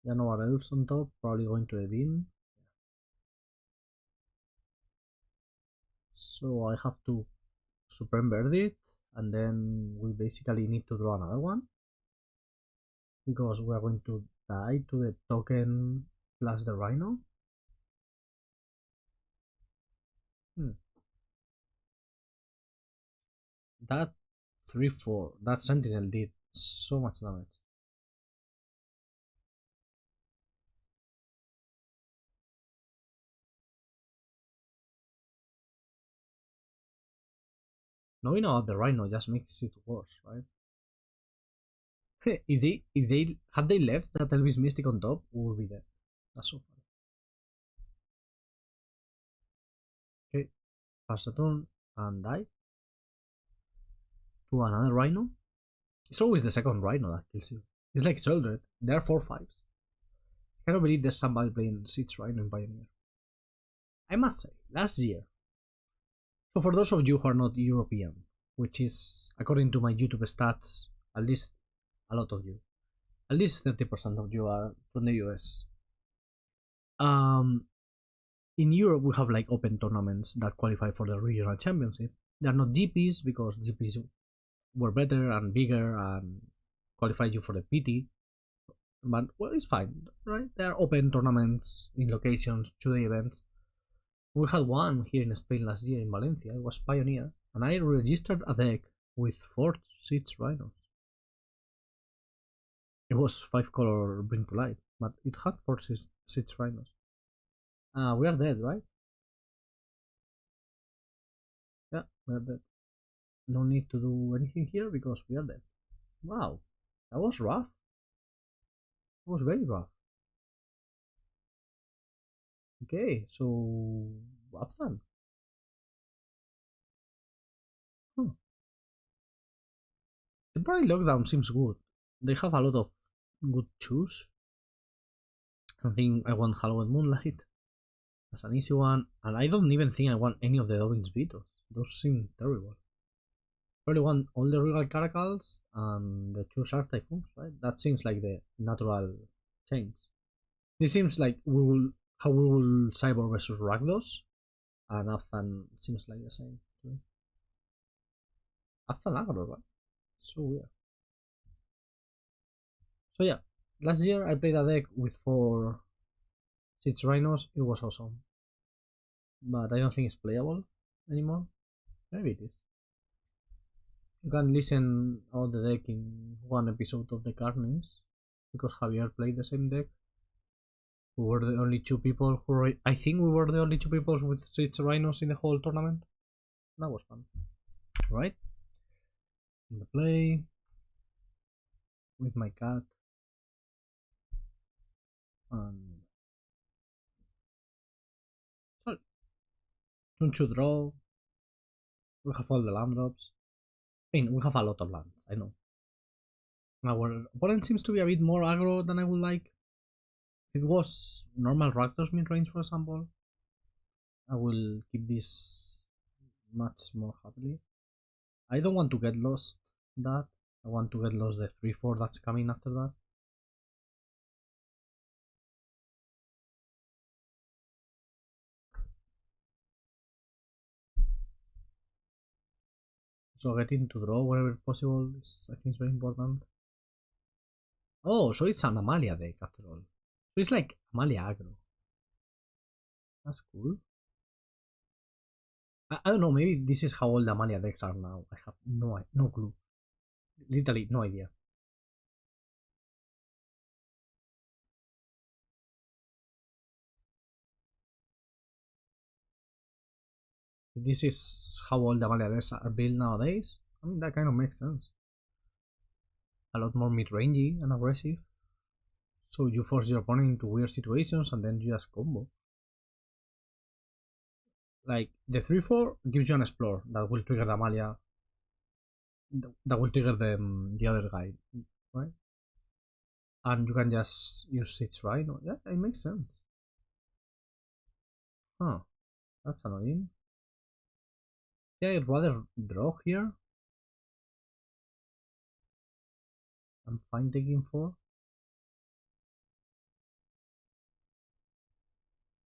Yeah, no what else on top, probably going to Dovin. So I have to Supreme Verdict, and then we basically need to draw another one. Because we are going to die to the token plus the Rhino. That 3-4, that Sentinel did so much damage. Knowing about the Rhino just makes it worse, right? if they had they left that Elvis Mystic on top, we would be dead. That's so funny. Okay, pass the turn and die to another Rhino. It's always the second Rhino that kills you. It's like Sheldred. There are 4-5s. I cannot believe there's somebody playing Siege Rhino in Pioneer. I must say, last year. So for those of you who are not European, which is, according to my YouTube stats, at least a lot of you, at least 30% of you are from the US. In Europe, we have like open tournaments that qualify for the regional championship. They are not GPs because GPs were better and bigger and qualified you for the PT. But well, it's fine, right? There are open tournaments in locations, 2-day events. We had one here in Spain last year in Valencia. It was Pioneer, and I registered a deck with 4 Siege Rhinos. It was 5-color Bring to Life, but it had 4 Siege Rhinos. We are dead, right? Yeah, we are dead. No need to do anything here because we are dead. Wow, that was rough. It was very rough. Okay, so Absan. Huh. Temporary lockdown seems good. They have a lot of good choose. I think I want Hallowed Moonlight. That's an easy one. And I don't even think I want any of the Dovin's Vetos. Those seem terrible. Probably want all the Regal Caracals and the 2 Shark Typhoons, right? That seems like the natural change. This seems like how we will Cyborg versus Rakdos. And Afthan seems like the same. Afthan aggro, right? So weird. So yeah, last year I played a deck with 4 Siege Rhinos. It was awesome. But I don't think it's playable anymore. Maybe it is. You can listen all the deck in one episode of the card names because Javier played the same deck. We were the only two people who... I think we were the only two people with 6 rhinos in the whole tournament. That was fun. Right? In the play... with my cat. And... Sorry. Don't you draw? We have all the land drops. I mean, we have a lot of lands, I know. Our opponent seems to be a bit more aggro than I would like. If it was normal Rakdos mid-range, for example, I will keep this much more happily. I don't want to get lost that. I want to get lost the 3-4 that's coming after that. So getting to draw wherever possible is, I think, is very important. Oh, so it's an Amalia deck after all. So it's like Amalia aggro. That's cool. I don't know, maybe this is how all the Amalia decks are now. I have no clue. Literally no idea. If this is how all the Amalia decks are built nowadays, I mean, that kind of makes sense. A lot more mid-rangey and aggressive. So you force your opponent into weird situations and then you just combo. Like, the 3-4 gives you an explore that will trigger the Amalia. That will trigger the other guy, right? And you can just use 6 Rhino. Yeah, it makes sense. Huh. That's annoying. Yeah, I'd rather draw here. I'm fine taking 4.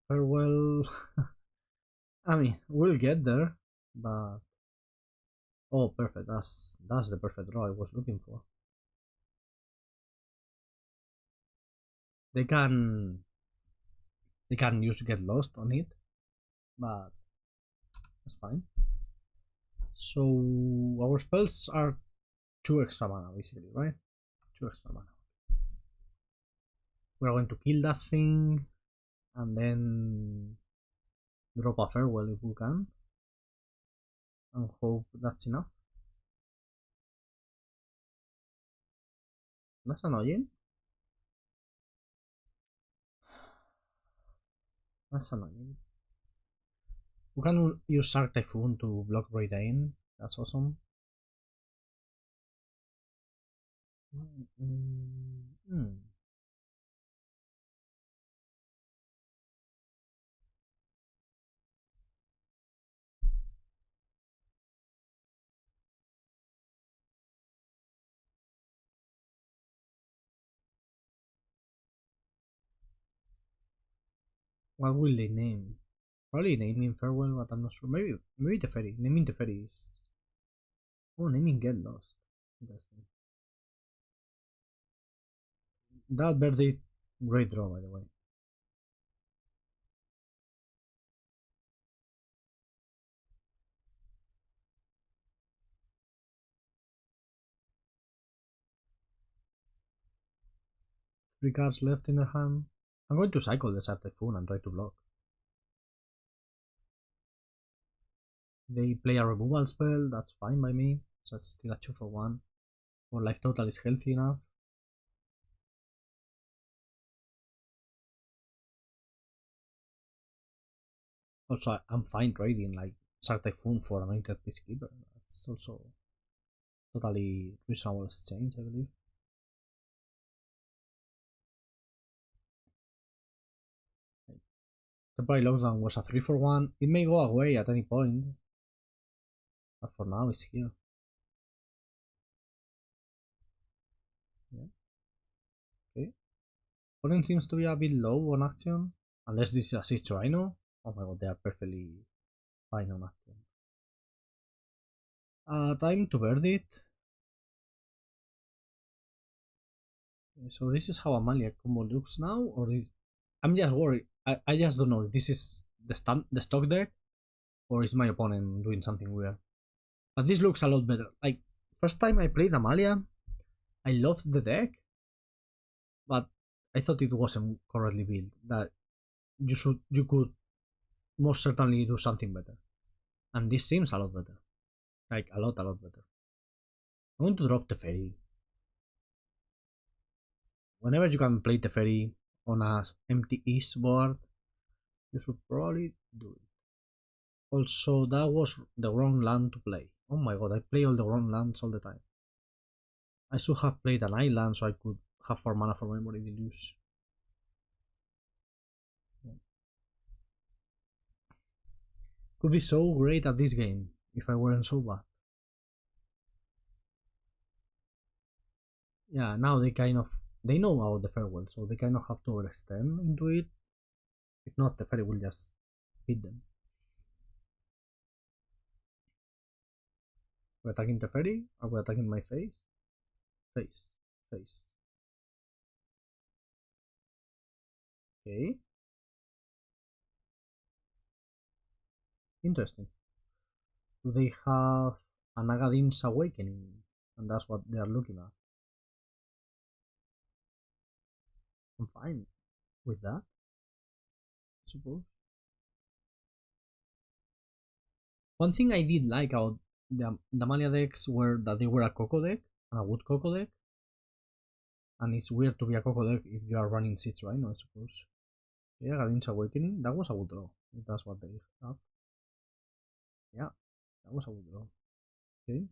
Farewell. I mean, we'll get there, but... Oh, perfect. That's the perfect draw I was looking for. They can use Get Lost on it, but that's fine. So our spells are 2 extra mana, basically, right? 2 extra mana. We're going to kill that thing and then drop a Farewell if we can, and hope that's enough. That's annoying. That's annoying. We can use Shark Typhoon to block Redain. That's awesome. What will they name? Probably naming Farewell, but I'm not sure. Maybe Teferi. Naming Teferi is... Oh, naming Get Lost. Interesting. That birthday, great draw, by the way. Three cards left in the hand. I'm going to cycle the Shark Typhoon and try to block. They play a removal spell, that's fine by me. So it's still a 2 for 1. Our life total is healthy enough. Also, I'm fine trading like Shark Typhoon for Anointed Peacekeeper. That's also totally reasonable exchange, I believe. Temporary Lockdown was a 3 for 1. It may go away at any point, but for now it's here. Yeah. Okay. Opponent seems to be a bit low on action. Unless this is a 6 Rhino. Oh my god, they are perfectly fine on action. Time to bird it. So this is how Amalia combo looks now, or is... I'm just worried. I just don't know if this is the stock deck, or is my opponent doing something weird. But this looks a lot better. Like, first time I played Amalia, I loved the deck, but I thought it wasn't correctly built. That you could most certainly do something better. And this seems a lot better. Like a lot better. I'm going to drop Teferi. Whenever you can play Teferi on a empty East board, you should probably do it. Also, that was the wrong land to play. Oh my god, I play all the wrong lands all the time. I should have played an island so I could have 4 mana for Memory Deluge. Could be so great at this game if I weren't so bad. Yeah, now they know about the farewell, so they kind of have to overextend into it. If not, the fairy will just hit them. We're attacking the fairy? Are we attacking my face? Face. Face. Okay. Interesting. Do they have an Agadim's Awakening? And that's what they are looking at. I'm fine with that, I suppose. One thing I did like about the Damalia decks were that they were a Coco deck, and a Wood Coco deck. And it's weird to be a Coco deck if you are running Seeds Rhino, I suppose. Yeah, Agadim's Awakening, that was a good draw, if that's what they have. Yeah, that was a good draw. Okay.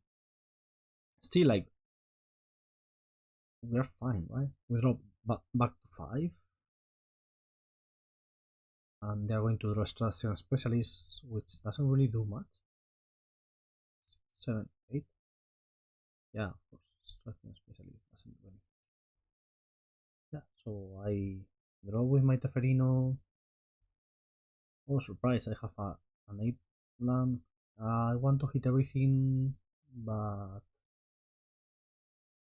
Still, like, we're fine, right? We drop back to 5. And they're going to draw Strategy Specialist, which doesn't really do much. 7, 8. Yeah, of course, Strategy Specialist doesn't do anything. Yeah, so I draw with my Teferino. Oh, surprise, I have an 8 land. I want to hit everything, but...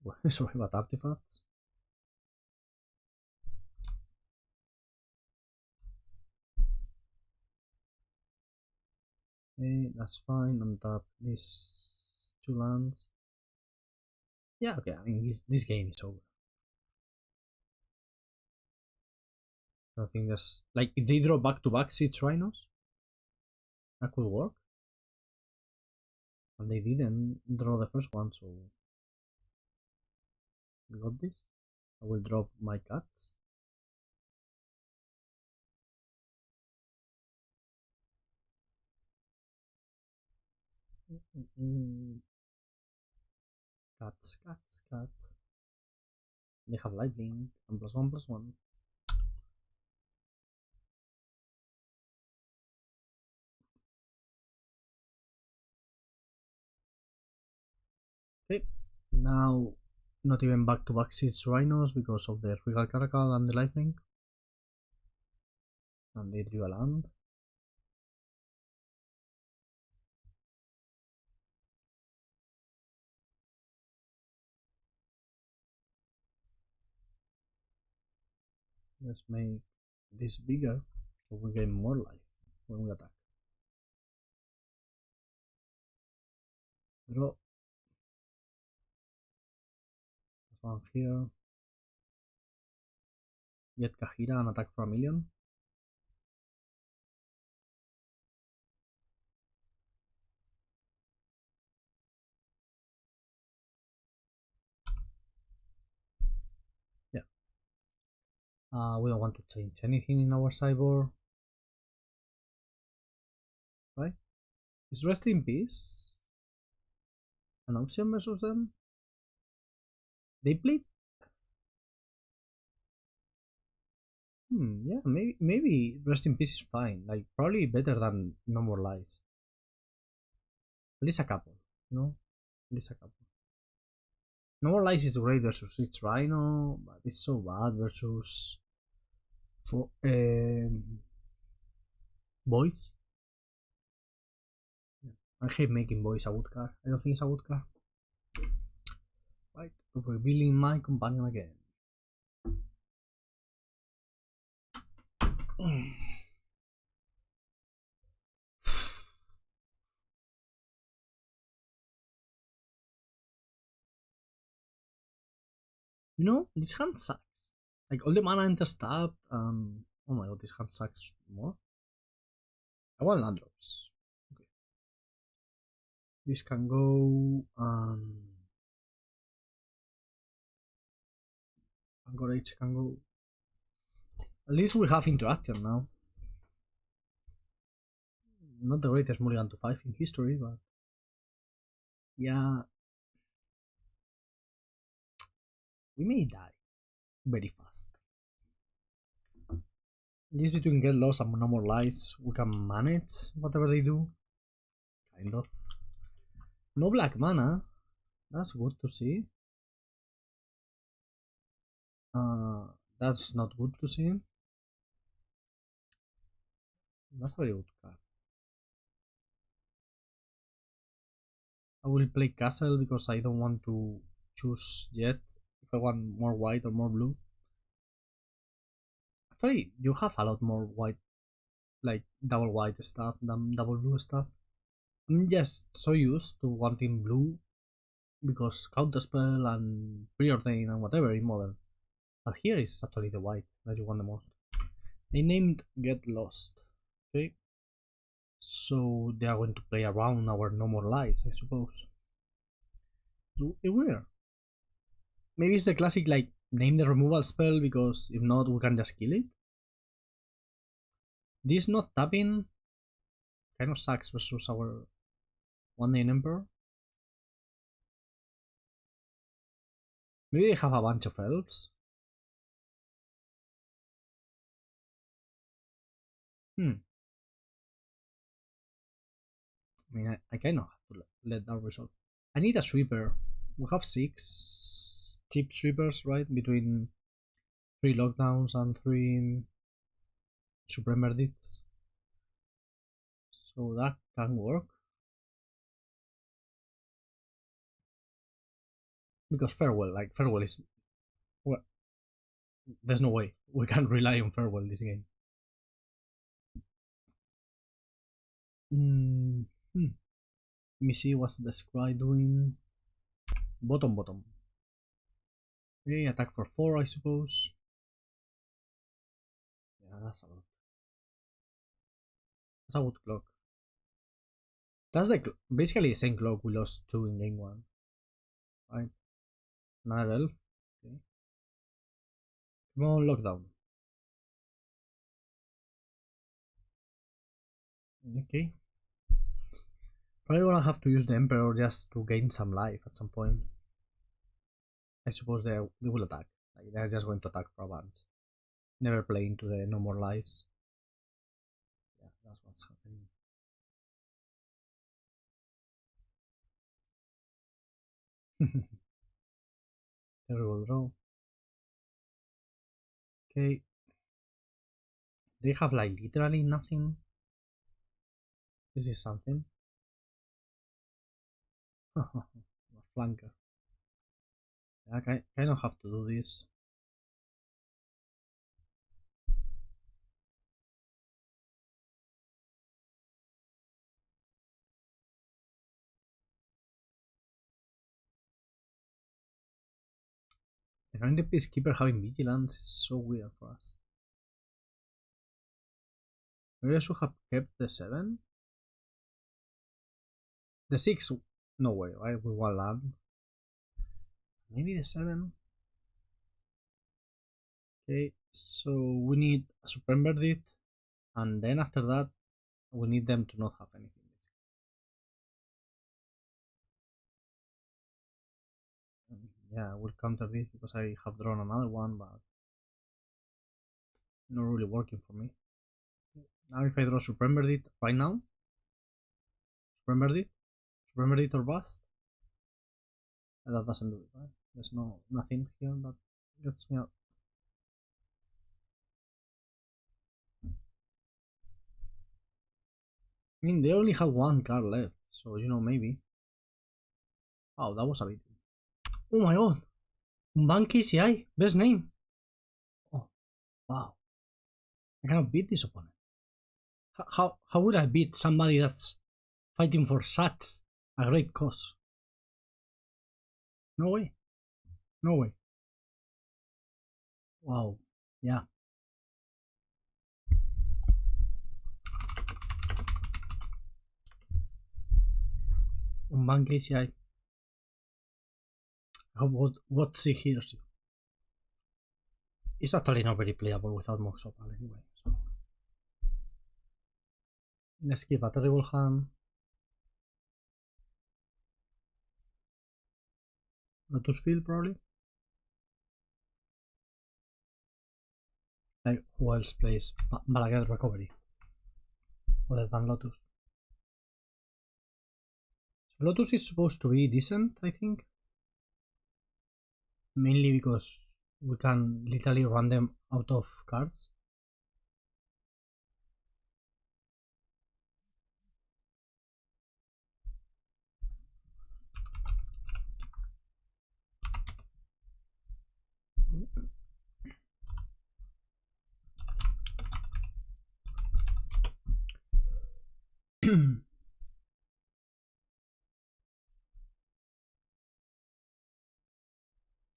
Well, sorry, but artifacts. Okay, that's fine. Untap these 2 lands. Yeah, okay, I mean, this game is over. I think that's... Like, if they draw back-to-back Siege Rhinos, that could work. And they didn't draw the first one, so... We got this. I will drop my cats. Cats, cats, cats. They have lightning and +1/+1. Okay, now not even back-to-back Siege Rhinos because of the Regal Caracal and the lightning. And they drew a land. Let's make this bigger so we gain more life when we attack. Draw. This one here. Get Kaheera and attack for 1,000,000. Yeah. We don't want to change anything in our cyborg. Right? Is Rest in Peace an option versus them? They played. Yeah, maybe Rest in Peace is fine. Like, probably better than No More Lies. At least a couple, you know? At least a couple. No More Lies is great versus Rich Rhino, but it's so bad versus for boys. I hate making boys a good card. I don't think it's a good card. Right, revealing my companion again. You know, this hand sucks. Like all the mana enters tapped, oh my god, this hand sucks more. I want land drops. Okay. This can go, Anchorage can go. At least we have interaction now. Not the greatest mulligan to 5 in history, but yeah, we may die very fast. At least between Get Lost and No More Lies, we can manage whatever they do. Kind of. No black mana. That's good to see. That's not good to see. That's a very good card. I will play Castle because I don't want to choose yet if I want more white or more blue. Actually, you have a lot more white, like double white stuff than double blue stuff. I'm just so used to wanting blue because counterspell and preordain and whatever in modern. But here is actually the white that you want the most. They named Get Lost. Okay. So they are going to play around our No More Lies, I suppose. Weird. Maybe it's the classic like name the removal spell because if not we can just kill it. This not tapping kind of sucks versus our one name Emperor. Maybe they have a bunch of elves. I mean, I kind of have to let that result. I need a sweeper. We have 6 cheap sweepers, right? Between 3 lockdowns and 3 supreme verdicts. So that can work. Because Farewell is... Well, there's no way we can rely on Farewell this game. Let me see what's the Scry doing. Bottom. Okay, attack for 4, I suppose. Yeah, that's a lot. That's a good clock. That's like basically the same clock we lost 2 in game 1. Right? Another elf. Okay. Come on, lockdown. Okay. Probably gonna have to use the Emperor just to gain some life at some point. I suppose they will attack. Like they're just going to attack for a bunch. Never play into the No More Lies. Yeah, that's what's happening. Terrible draw. Okay. They have like literally nothing. This is something. Flanker. Yeah, I kind of have to do this. The current Peacekeeper having vigilance is so weird for us. Maybe I should have kept the 7. The 6, no way, right? With 1 land. Maybe the 7. Okay, so we need a Supreme Verdict, and then after that, we need them to not have anything. Yeah, I will counter this because I have drawn another one, but not really working for me. Now if I draw Supreme Verdict right now, Supreme Verdict or Bust, that doesn't do it, right? There's nothing here that gets me out. I mean, they only had 1 card left, so you know, maybe. Oh, that was a bit. Oh my god! Bank ECI, best name! Oh, wow. I cannot beat this opponent. How would I beat somebody that's fighting for such a great cause? No way. No way. Wow. Yeah. On Bankless, yeah. I hope what she hears you. It's actually not very playable without Mox Opal anyway. So. Let's give a terrible hand. Lotus Field probably. Like who else plays Balaguer Recovery other than Lotus? So Lotus is supposed to be decent, I think. Mainly because we can literally run them out of cards.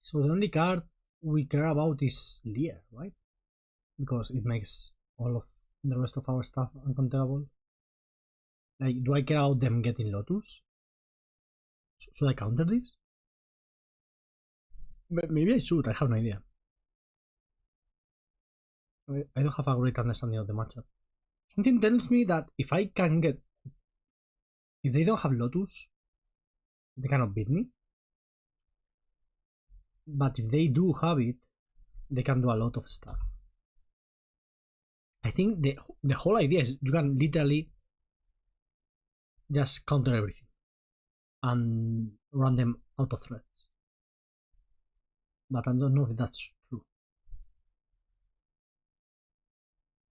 So the only card we care about is Lear, right? Because it makes all of the rest of our stuff uncontrollable. Like, do I care about them getting Lotus? Should I counter this? Maybe I should, I have no idea. I don't have a great understanding of the matchup. Something tells me that if I can get... If they don't have Lotus, they cannot beat me. But if they do have it, they can do a lot of stuff. I think the whole idea is you can literally just counter everything and run them out of threats. But I don't know if that's true.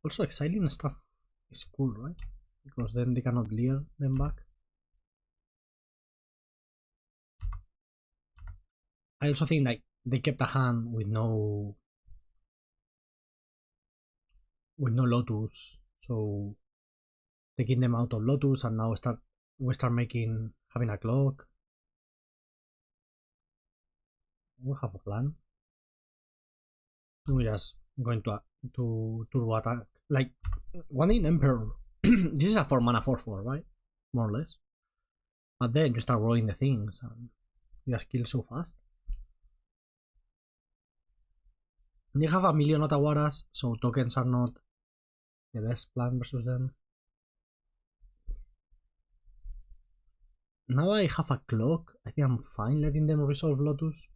Also, exiling stuff is cool, right? Because then they cannot clear them back. I also think like they kept a hand with no Lotus, so taking them out of Lotus and now we start having a clock. We have a plan. We're just going to turbo attack. Like one in Emperor. This is a 4 mana 4/4, right? More or less. But then you start rolling the things and you just kill so fast. They have a million Otawaras, so tokens are not the best plan versus them. Now I have a clock. I think I'm fine letting them resolve Lotus.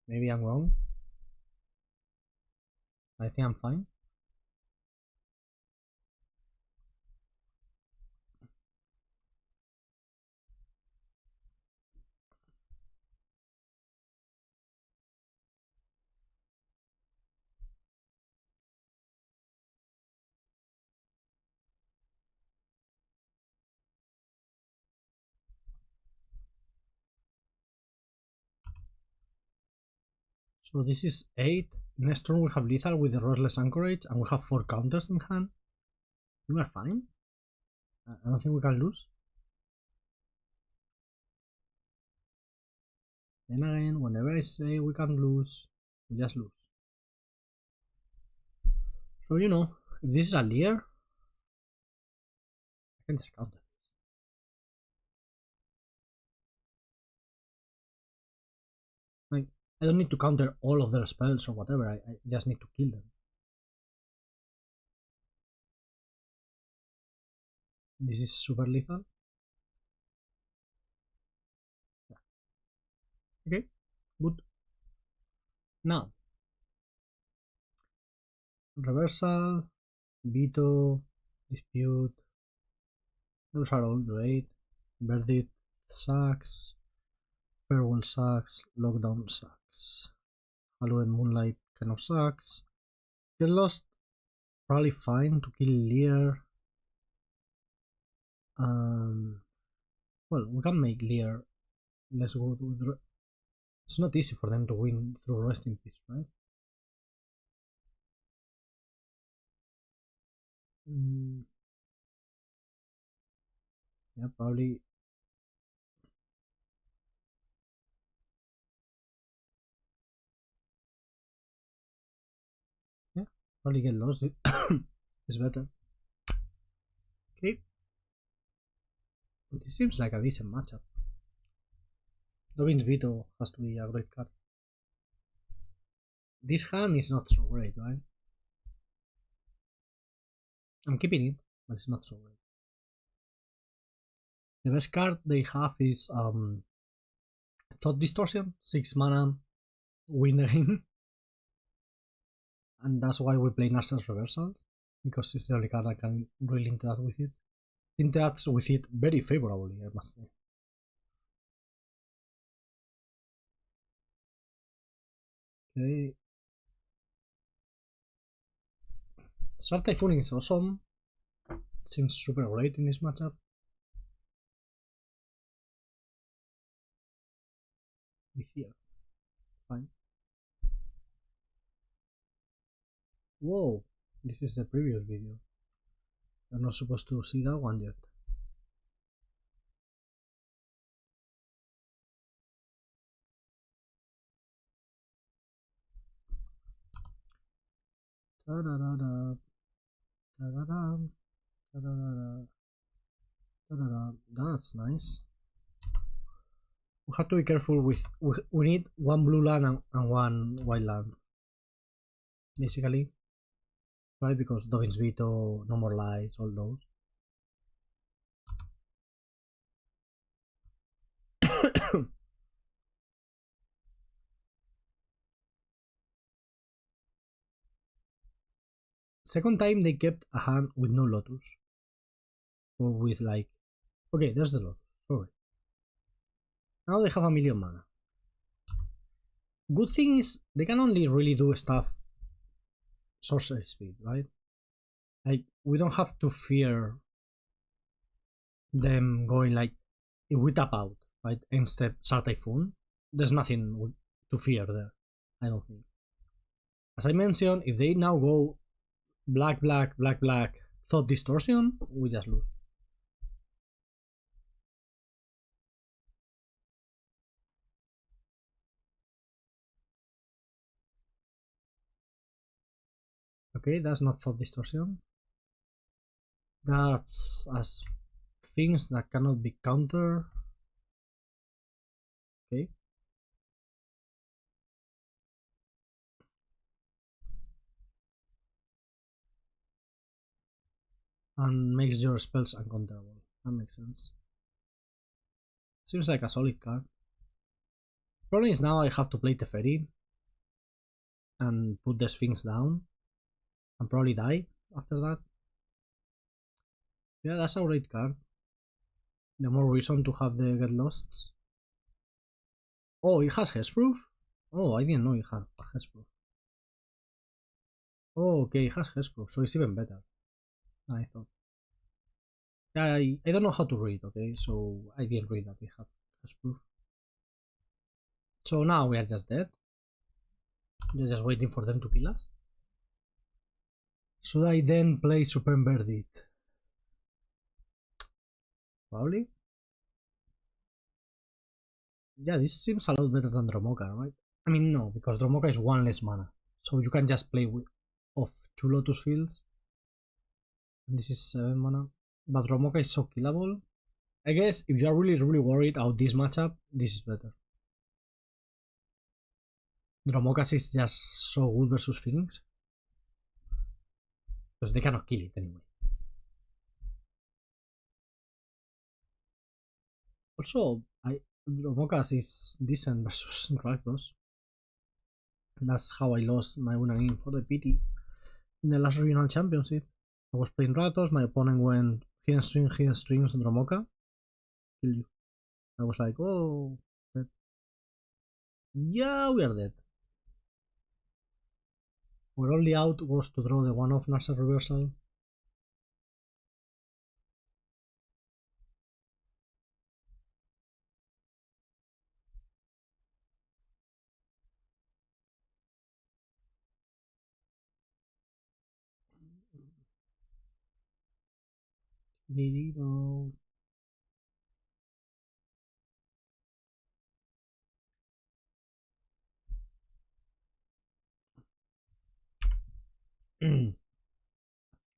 Maybe I'm wrong. I think I'm fine. So this is 8. Next turn we have lethal with the Restless Anchorage and we have 4 counters in hand. We are fine. I don't think we can lose. Then again, whenever I say we can lose, we just lose. So you know, if this is a Lear, I can just counter. Like, I don't need to counter all of their spells or whatever, I just need to kill them. This is super lethal. Yeah. Okay, good. Now, reversal, veto, dispute, those are all great. Verdict sucks, farewell sucks, lockdown sucks, Hallowed Moonlight kind of sucks. Get lost, probably fine to kill Lear. Well, we can make Lear. Let's go with. It's not easy for them to win through resting peace, right? Yeah, probably. Probably get lost. It's better. Okay. This seems like a decent matchup. Dovin's Veto has to be a great card. This hand is not so great, right? I'm keeping it, but it's not so great. The best card they have is Thought Distortion, 6 mana, win the game. And that's why we play Narset Reversal, because it's the only card that can really interact with it. It interacts with it very favorably, I must say. Okay. Shark Typhoon is awesome. Seems super great in this matchup. With here. Fine. Whoa, this is the previous video. You're not supposed to see that one yet. Ta-da-da-da. Ta-da-da. Ta-da-da-da. Ta-da-da. That's nice. We have to be careful with. We need one blue land and one white land. Basically. Right? Because Dovin's Veto, No More Lies, all those. Second time they kept a hand with no Lotus. Or with like. Okay, there's the Lotus. Sorry. Now they have a million mana. Good thing is they can only really do stuff sorcery speed, right? Like we don't have to fear them going like if we tap out, right? Instead Shark Typhoon, there's nothing to fear there, I don't think. As I mentioned, if they now go black, black, black, black, Thought Distortion, we just lose. Okay, that's not Thought Distortion. That's as things that cannot be countered. Okay. And makes your spells uncounterable. That makes sense. Seems like a solid card. Problem is now I have to play Teferi and put the Sphinx down and probably die after that. Yeah, that's a great card. The more reason to have the Get Losts. Oh, it has Hexproof? Oh, I didn't know it had Hexproof. Oh, okay, it has Hexproof, so it's even better than I thought. Yeah, I don't know how to read, okay, so I didn't read that it had Hexproof. So now we are just dead. We're just waiting for them to kill us. Should I then play Supreme Verdict? Probably. Yeah, this seems a lot better than Dromoka, right? I mean, no, because Dromoka is one less mana. So you can just play with off 2 Lotus Fields. And this is 7 mana. But Dromoka is so killable. I guess if you are really, really worried about this matchup, this is better. Dromoka is just so good versus Phoenix. Because they cannot kill it anyway. Also, Dromokas is decent versus Rakdos. That's how I lost my winning game for the PT in the last regional championship. I was playing Rakdos, my opponent went Hidden Strings, Dromoka. Kill you. I was like, oh, dead. Yeah, we are dead. Our only out was to draw the one-off Narset Reversal.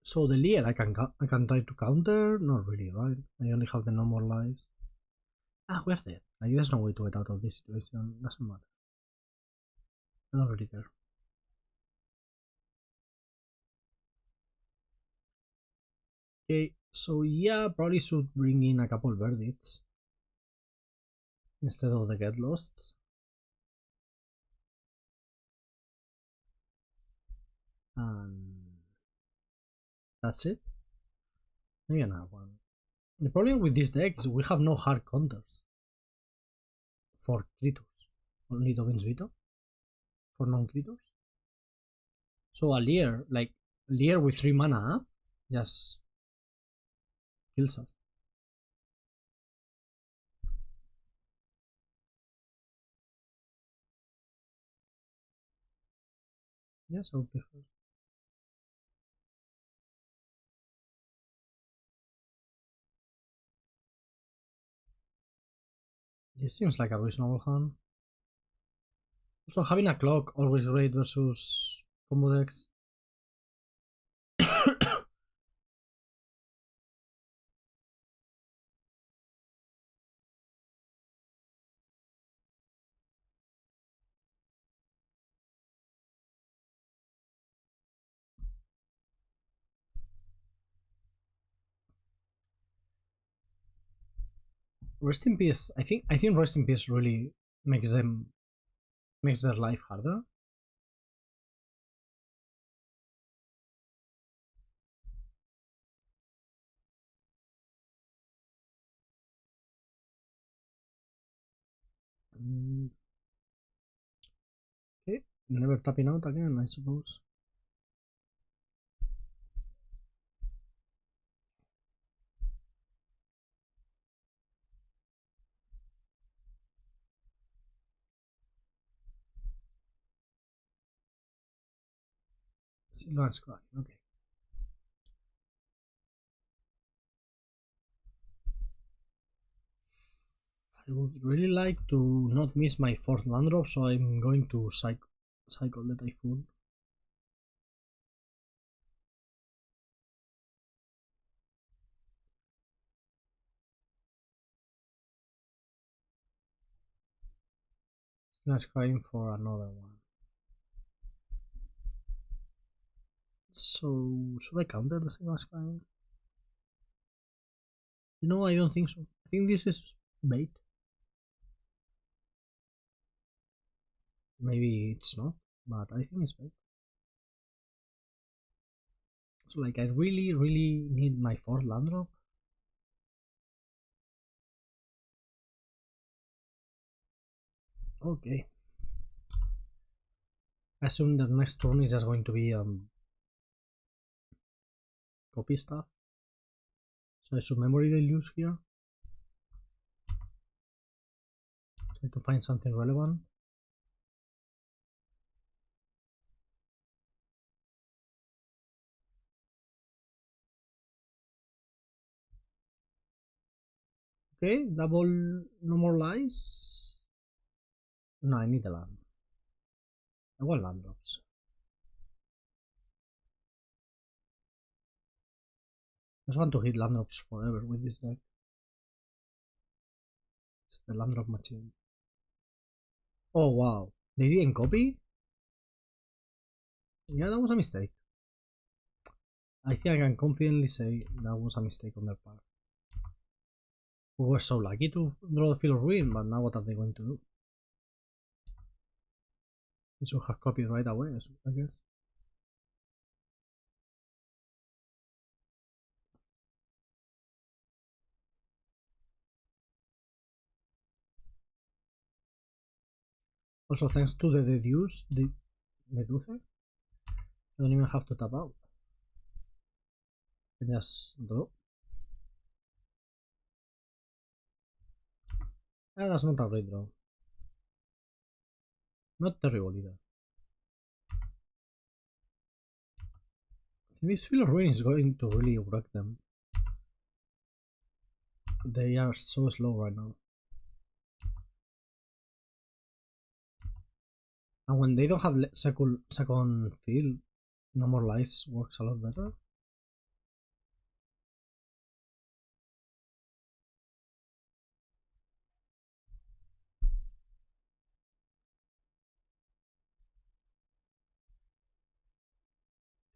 So the Leer I can try to counter? Not really, right? I only have the normal lives. Ah, we're dead. Like, there's no way to get out of this situation. Doesn't matter. I don't really care. Okay, so yeah, probably should bring in a couple verdicts instead of the get lost. And that's it. Maybe another one. The problem with this deck is we have no hard counters for creatures. Only Dovin's Veto for non-creatures. So a Leer, like Leer with 3 mana up, just kills us. Yes, I would prefer. This seems like a reasonable hand. Also, having a clock always great versus combo decks. Rest in peace. I think Rest in peace really makes their life harder. Okay, never tapping out again, I suppose. Silver Scribe, okay. I would really like to not miss my 4th land drop, so I'm going to cycle the Typhoon. Silver Scribe for another one. So, should I counter the Silver Scribe? No, I don't think so. I think this is bait. Maybe it's not, but I think it's bait. So, like, I really need my 4th land drop. Okay. I assume the next turn is just going to be copy stuff. So I should Memory Deluge here. Try to find something relevant. Okay, double no more lies. No, I need a land. I want land drops. I just want to hit land drops forever with this deck. It's the land drop machine. Oh wow, they didn't copy? Yeah, that was a mistake. I think I can confidently say that was a mistake on their part. We were so lucky to draw the Field of Ruin, but now what are they going to do? They should have copied right away, I guess. Also, thanks to the Deduce, Deduce, I don't even have to tap out. I just draw. Ah, that's not a great draw. Not terrible either. This Field of Ruin is going to really wreck them. They are so slow right now. And when they don't have second field, No More Lies works a lot better.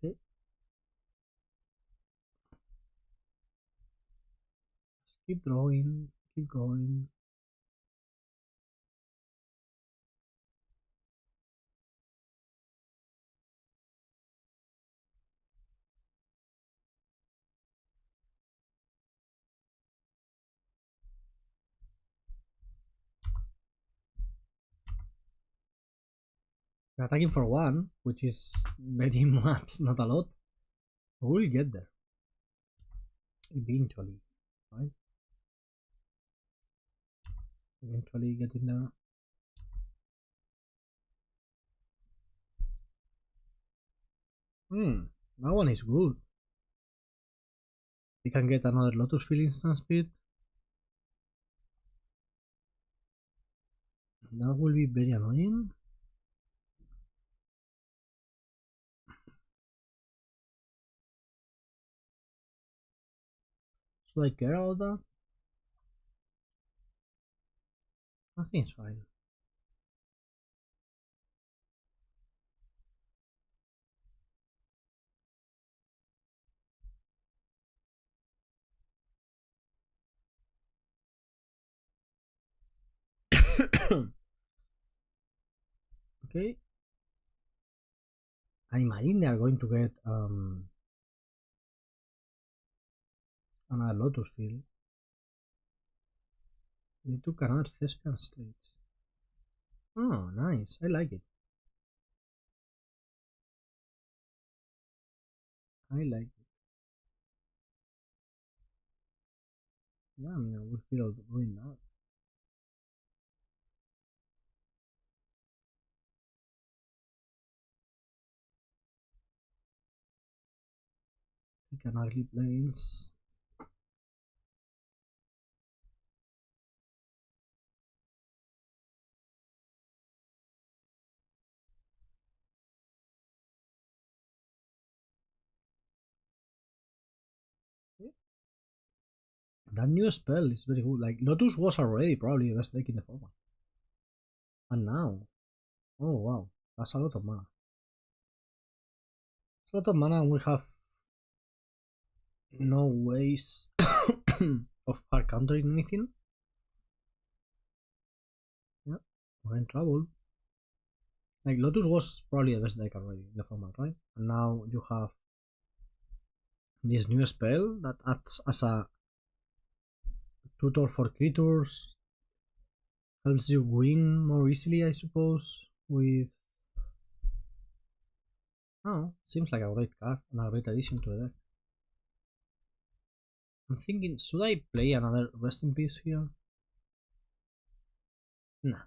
Okay. Let's keep drawing, keep going. We're attacking for 1, which is very much not a lot. We'll get there. Eventually, right? Eventually getting there. That one is good. We can get another Lotus Field instant speed. That will be very annoying. Should I care about that? I think it's fine. Okay. I imagine they are going to get another Lotus Field. They took another Thespian Straits. Oh, nice. I like it. I like it. Yeah, I mean, I would feel doing that. Take an early planes. That new spell is very good. Like, Lotus was already probably the best deck in the format. And now, oh wow, that's a lot of mana. It's a lot of mana, and we have no ways of hard countering anything. Yeah, we're in trouble. Like, Lotus was probably the best deck already in the format, right? And now you have this new spell that acts as a tutor for creatures, helps you win more easily, I suppose, with... Oh, seems like a great card and a great addition to the deck. I'm thinking, should I play another Rest in Peace here? Nah.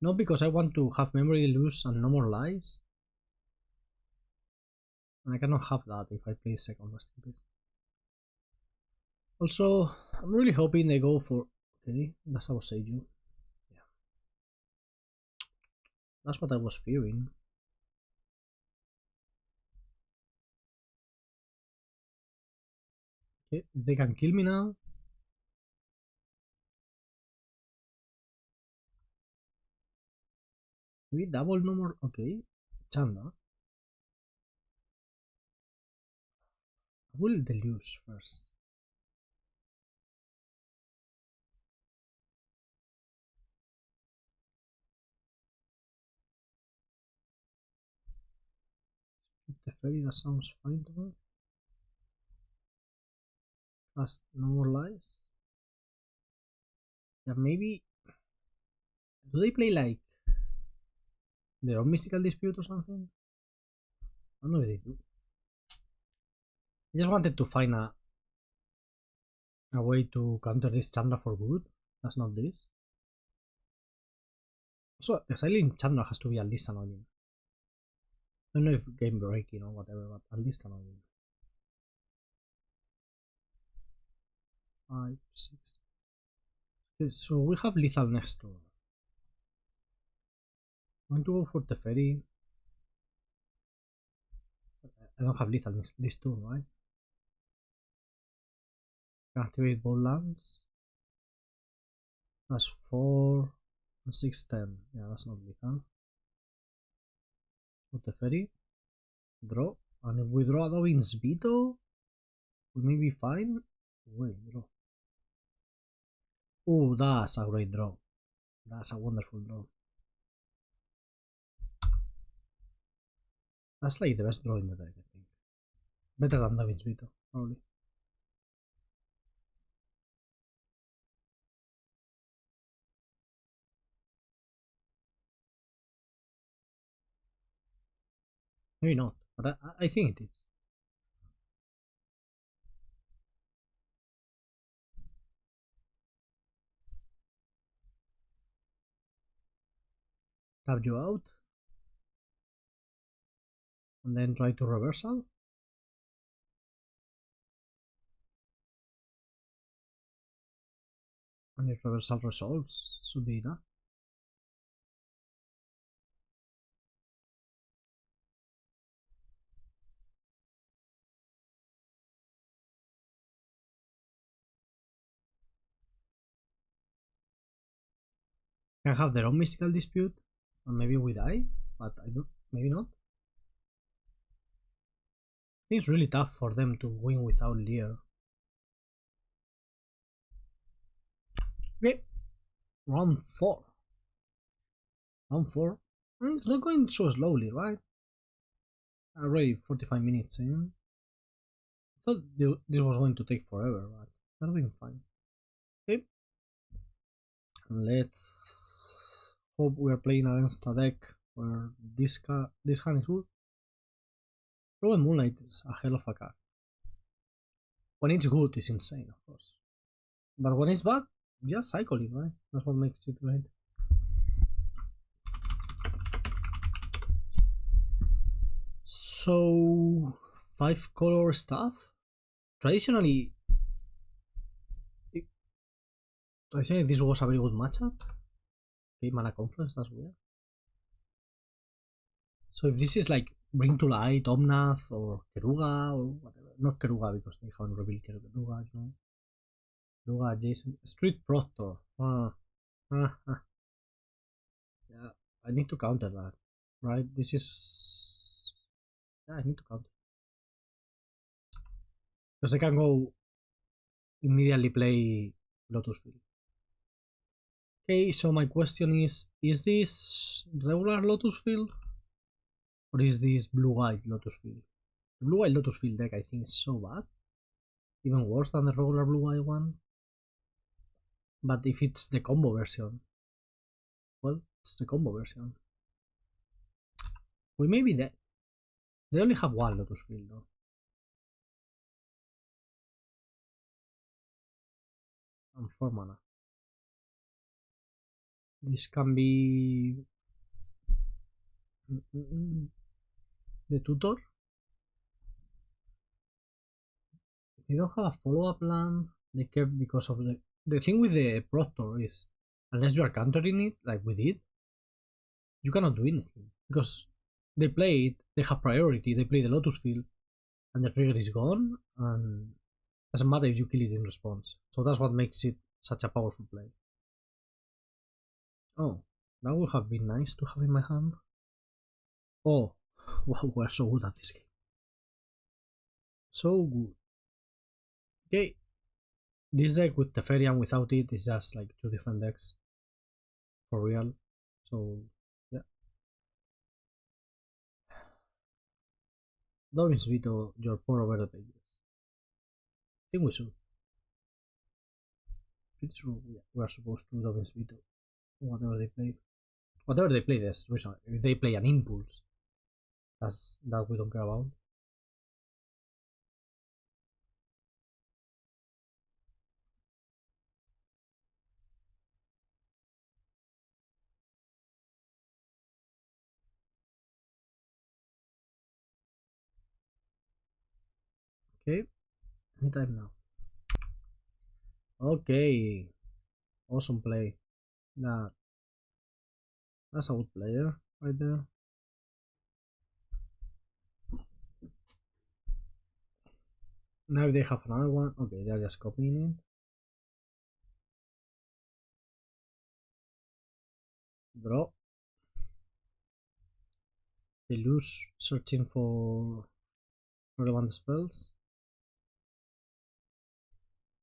No, because I want to have Memory Deluge and No More Lies. And I cannot have that if I play second Rest in Peace. Also, I'm really hoping they go for... Okay, that's our Seiju. Yeah. That's what I was fearing. Okay, they can kill me now. Maybe double No More... Okay, Chanda. I will Deluge first. Teferi, that sounds fine to me. Plus No More Lies. Yeah, maybe... Do they play like their own Mystical Dispute or something? I don't know if they do. I just wanted to find a way to counter this Chandra for good. That's not this. So exiling Chandra has to be at least annoying. I don't know if game breaking or whatever, but at least annoying. 5, 6. Okay, so we have lethal next turn. going to go for Teferi. I don't have lethal this turn, right? Activate both lands. That's 4, 6, 10. Yeah, that's not lethal. Put Teferi. Draw. And if we draw Dovin's Veto, we may be fine. Wait, draw. Oh, that's a great draw. That's a wonderful draw. That's like the best draw in the deck, I think. Better than Dovin's Veto, probably. Maybe not, but I think it is. Tap you out. And then try to reversal. And if reversal resolves, should be enough. Can have their own mystical dispute, and maybe we die, but I don't. Maybe not. I think it's really tough for them to win without Lear. Okay, round 4. Round 4. It's not going so slowly, right? Already 45 minutes in. I thought this was going to take forever, but they're doing fine. Okay. Let's hope we are playing against a deck where this hand is good. Hallowed Moonlight is a hell of a card. When it's good, it's insane, of course. But when it's bad, just cycle it, right? That's what makes it great. So, 5 color stuff. Traditionally, this was a very good matchup. Okay, mana confluence, that's weird. So if this is like Bring to Light, Omnath, or Keruga, or whatever. Not Keruga because they haven't revealed Keruga, you know. Keruga adjacent. Street Proctor. Yeah, I need to counter that. Right? This is. Yeah, I need to counter. Because I can go immediately play Lotus Field. Okay, so my question is this regular Lotus Field? Or is this blue-white Lotus Field? The blue-white Lotus Field deck I think is so bad. Even worse than the regular blue-white one. But if it's the combo version, well, it's the combo version. We may be dead. They only have one Lotus Field though. And 4 mana. This can be the tutor. If you don't have a follow-up land, they care because of the thing with the Proctor is unless you are countering it like we did, you cannot do anything because they play it, they have priority, they play the Lotus Field, and the trigger is gone, and it doesn't matter if you kill it in response. So that's what makes it such a powerful play. Oh, that would have been nice to have in my hand. Oh, wow, we're so good at this game. So good. Okay, this deck with Teferi and without it is just like 2 different decks. For real. So, yeah. Dovin's Veto, your poor over the pages. I think we should. Pretty sure we are supposed to Dovin's Veto. Whatever they play. Whatever they play, there's reason. If they play an Impulse, that we don't care about. Okay, anytime now. Okay, awesome play. That's a good player. right there. Now they have another one. Okay, they're just copying it. Draw. They lose searching for relevant spells.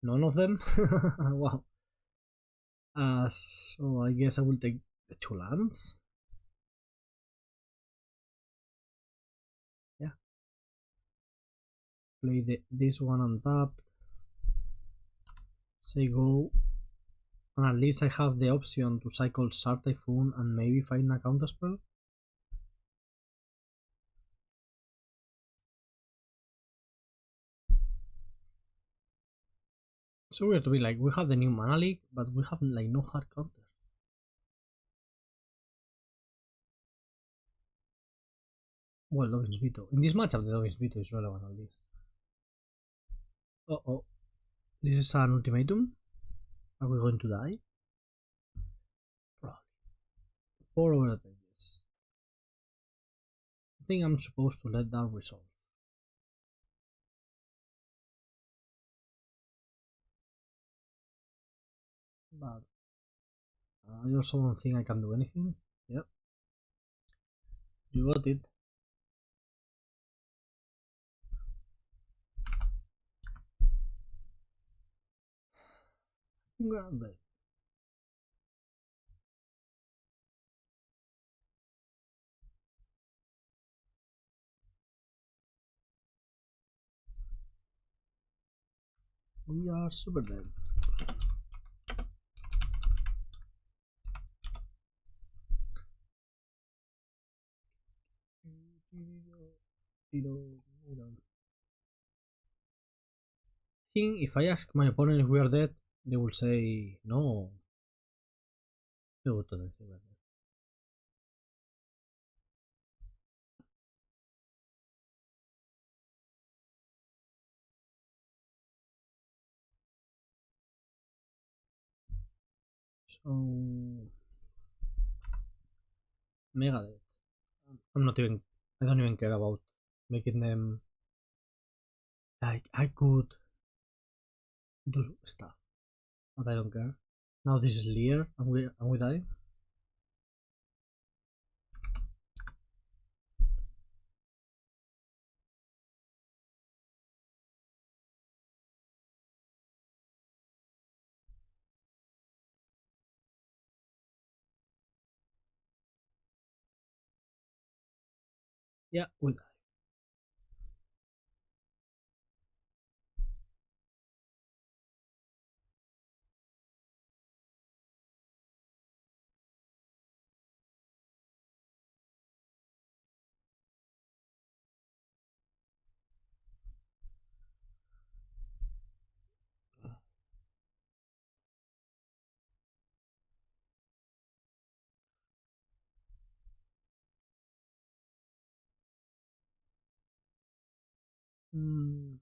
None of them. Wow. So I guess I will take the 2 lands. Yeah. Play this one on top. Say go. And at least I have the option to cycle Shark Typhoon and maybe find a counterspell. So weird to be like, we have the new Mana League, but we have like no hard counters. Well, Dovin's Veto. In this matchup, the Dovin's Veto is relevant at least. Oh. This is an ultimatum. Are we going to die? Probably. 4 over the pages. I think I'm supposed to let that resolve. But I also don't think I can do anything. Yep. You got it. Grab it. We are super dead. I think if I ask my opponent if we are dead, they will say no. They will totally say that. So mega dead. I'm not even. I don't even care about making them. Like I could do stuff, but I don't care. Now this is Lear, and we die. Yeah, we die. Mm,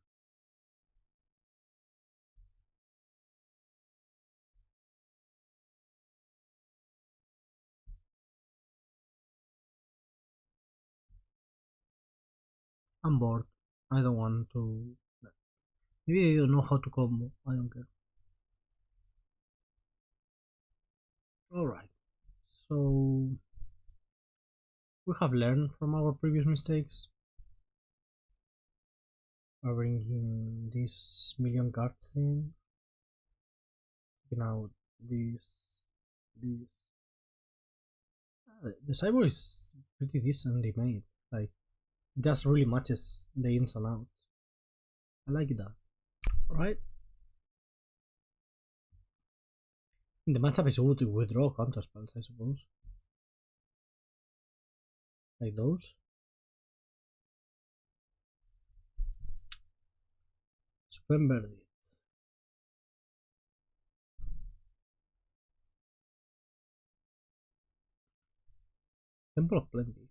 I'm bored. I don't want to. Maybe they don't know how to combo. I don't care. Alright. So we have learned from our previous mistakes. By bringing this million cards in. Taking out this. The cyber is pretty decently made. Like, it just really matches the ins and outs. I like that. Right? The matchup is good to withdraw counter spells, I suppose. Like those. Supreme Verdict. Temple of Plenty.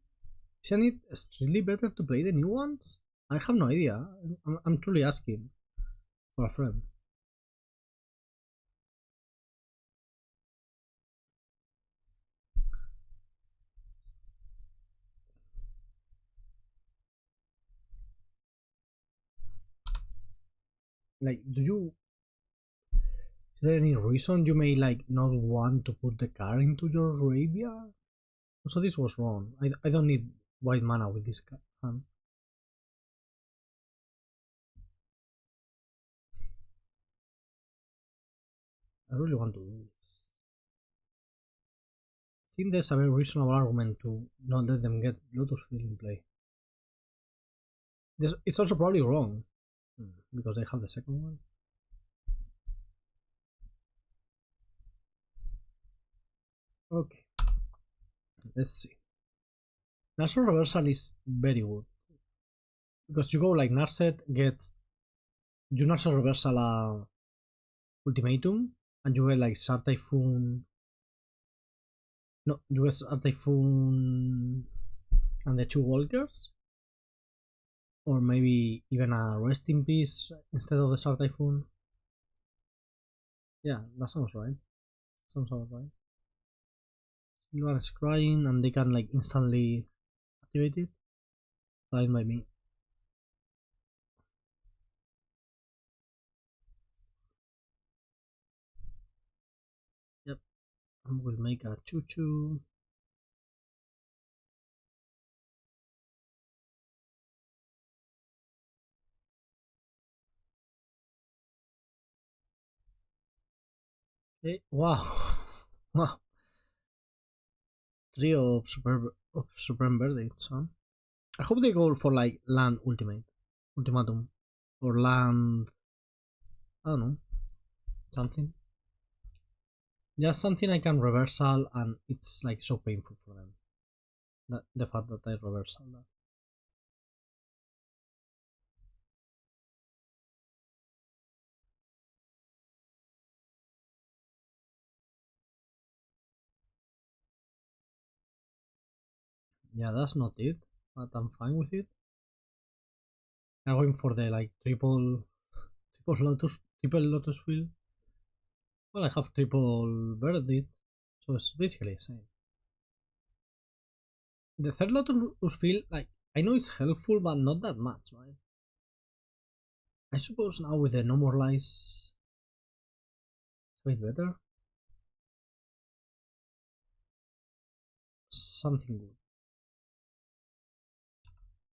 Isn't it strictly better to play the new ones? I have no idea. I'm truly asking for a friend. Like, is there any reason you may like not want to put the card into your graveyard? So this was wrong. I don't need white mana with this hand. I really want to do this. I think there's a very reasonable argument to not let them get Lotus Field in play. It's also probably wrong, because they have the second one. Okay, let's see. Natural Reversal is very good, because you go like Narset, you Natural Reversal Ultimatum, and you get like Shark Typhoon. No, you get Shark Typhoon and the two Walkers, or maybe even a Rest in Peace instead of the Shark Typhoon. Yeah, that sounds right. Sounds about right. You are scrying and they can like instantly activate it. Fine by me. Yep. And we'll make a 2/2. Okay. Wow. Wow. Trio of Supreme Verdicts, huh? I hope they go for like land ultimatum, or land. I don't know, something. Just something I can reversal, and it's like so painful for them. That the fact that I reversal that. Yeah, that's not it, but I'm fine with it. I'm going for the like triple lotus field. Well, I have triple verdict, so it's basically the same. The third lotus field, like, I know it's helpful, but not that much, right? I suppose now with the no more lies, it's a bit better. Something good.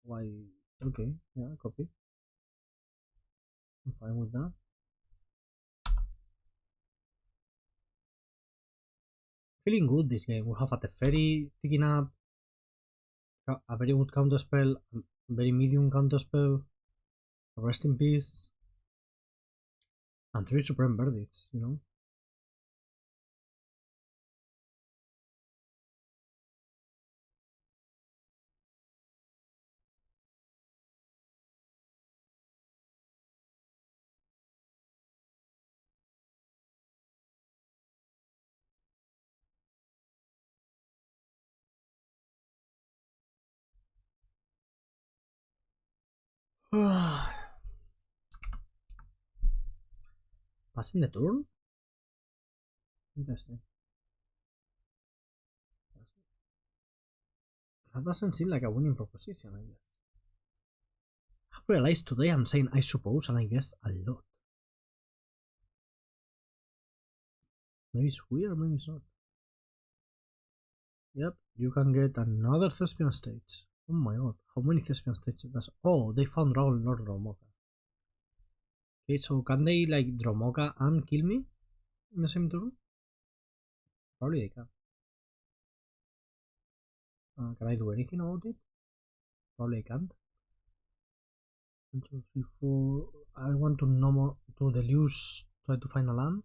Why? Okay, yeah, copy. I'm fine with that. Feeling good this game. We have a Teferi ticking up, a very good counter spell, a very medium counter spell, a rest in peace, and 3 supreme verdicts, you know? Passing the turn? Interesting. That doesn't seem like a winning proposition, I guess. I've realized today I'm saying I suppose and I guess a lot. Maybe it's weird, maybe it's not. Yep, you can get another Thespian stage. Oh my god, how many Thespian stages does... Oh, they found Raul, not Dromoka. Okay, so can they like Dromoka and kill me in the same turn? Probably they can. Can I do anything about it? Probably I can't. 1, 2, 3, 4. I want to no more to Deduce, try to find a land.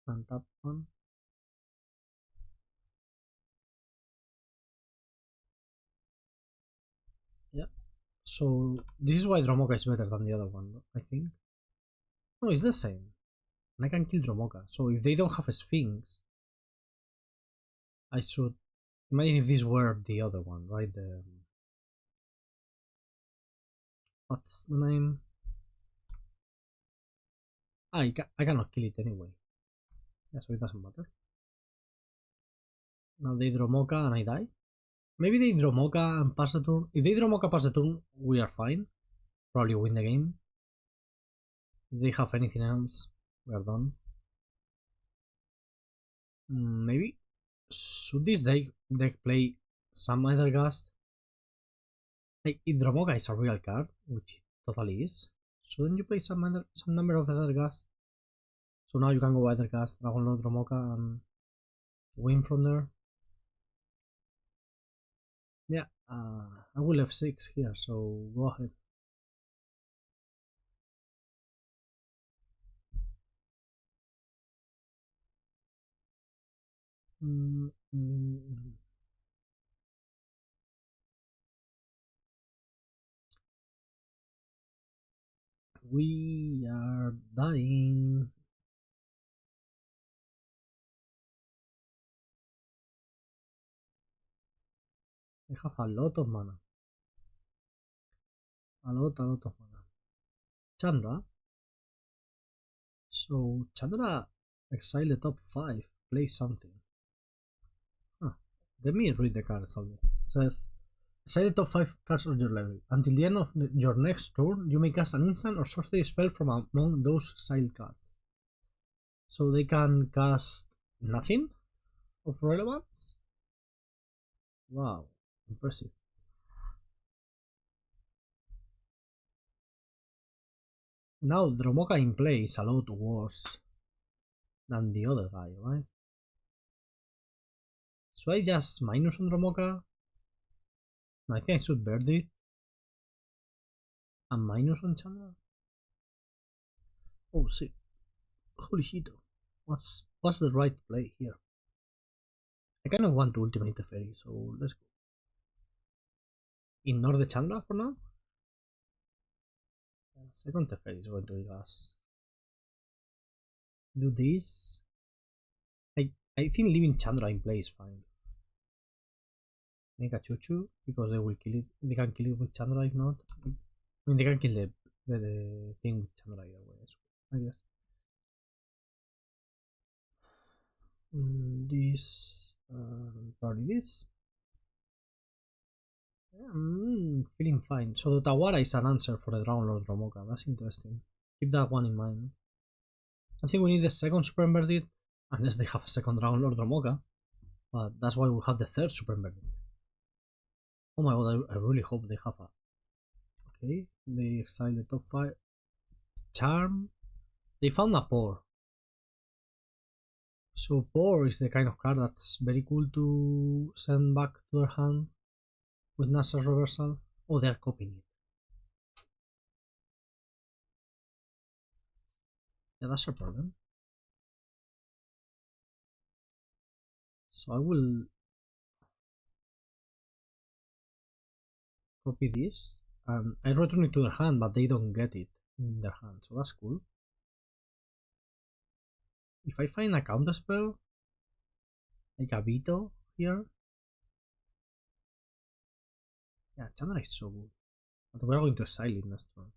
And tap one. Yeah. So this is why Dromoka is better than the other one, I think. No, it's the same. And I can kill Dromoka. So if they don't have a Sphinx, I should imagine if this were the other one, right? The what's the name? I cannot kill it anyway. Yeah, so it doesn't matter. Now they draw Mocha and I die. Maybe they draw Mocha and pass the turn. If they draw Mocha pass the turn, we are fine. probably win the game. If they have anything else, we are done. Maybe should this deck play some other gast? Like if Dromoka is a real card, which it totally is, shouldn't you play some number of other gast? So now you can go either cast Dragon Lord Dromoka and win from there. Yeah, I will F6 here, so go ahead. We are dying. I have a lot of mana. A lot of mana. Chandra. So Chandra exile the top 5, play something. Huh. Let me read the cards only. It says exile the top 5 cards of your library. Until the end of your next turn, you may cast an instant or sorcery spell from among those exiled cards. So they can cast nothing of relevance? Wow, impressive. Now Dromoka in play is a lot worse than the other guy, right? So I just minus on Dromoka. I think I should bird it. And minus on Chandra. Oh shit. Holy shit. What's the right play here? I kind of want to ultimate Teferi, so let's go. Ignore the Chandra for now. Second Teferi is going to give us. Do this. I think leaving Chandra in play is fine. Make a Chuchu because they will kill it. They can kill it with Chandra if not. I mean, they can kill the thing with Chandra either way, I guess. This. Probably this. Yeah, I'm feeling fine. So the Otawara is an answer for the Dragon Lord Dromoka. That's interesting. Keep that one in mind. I think we need the second Super Inverted, unless they have a second Dragon Lord Dromoka. But that's why we have the third Super Inverted. Oh my god, I really hope they have a... Okay, they exile the top 5. Charm. They found a Pour. So Pour is the kind of card that's very cool to send back to their hand with Narset Reversal. Oh, they are copying it. Yeah, that's a problem. So I will copy this and I return it to their hand, but they don't get it in their hand, so that's cool. If I find a counterspell, like a Veto here, yeah, Chandra is so good. But we're going to exile it next turn.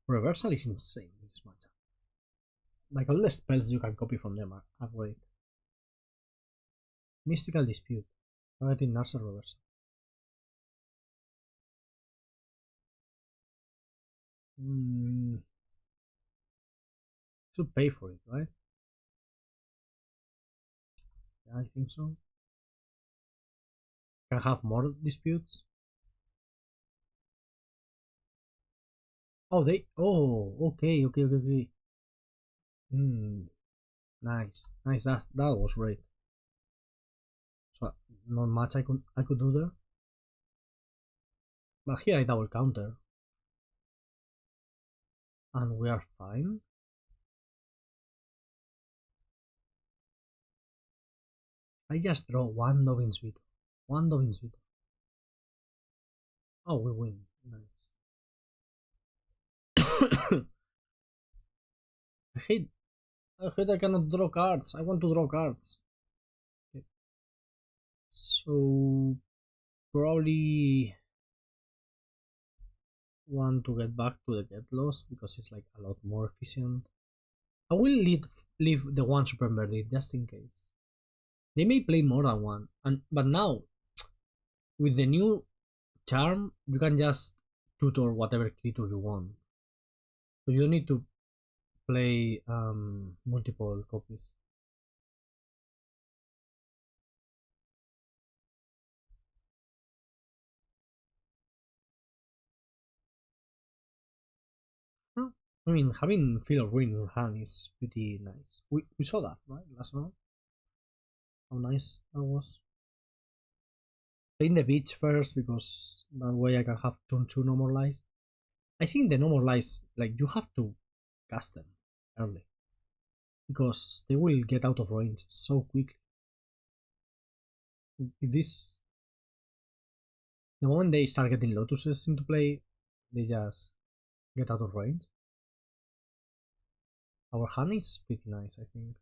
Reversal is insane in this matchup. Like all the spells you can copy from them are great. Mystical Dispute. Targeting Narset Reversal. Should pay for it, right? Yeah, I think so. Can have more disputes. Oh, they. Oh, okay. Nice. That was great. So not much I could do there. But here I double counter. And we are fine. I just draw one Dovin's Veto. Oh, we win. Nice. I hate I cannot draw cards. I want to draw cards. Okay. So probably want to get back to the Get Lost because it's like a lot more efficient. I will leave the one Supreme Verdict just in case. They may play more than one, but now with the new charm, you can just tutor whatever creature you want. So you don't need to play multiple copies. Huh. I mean, having Feel of Ruin in your hand is pretty nice. We saw that, right? Last night? How nice that was. Playing the beach first because that way I can have turn 2 no more lies. I think the no more lies, like, you have to cast them early because they will get out of range so quickly. If this, the moment they start getting lotuses into play, they just get out of range. Our hand is pretty nice, I think.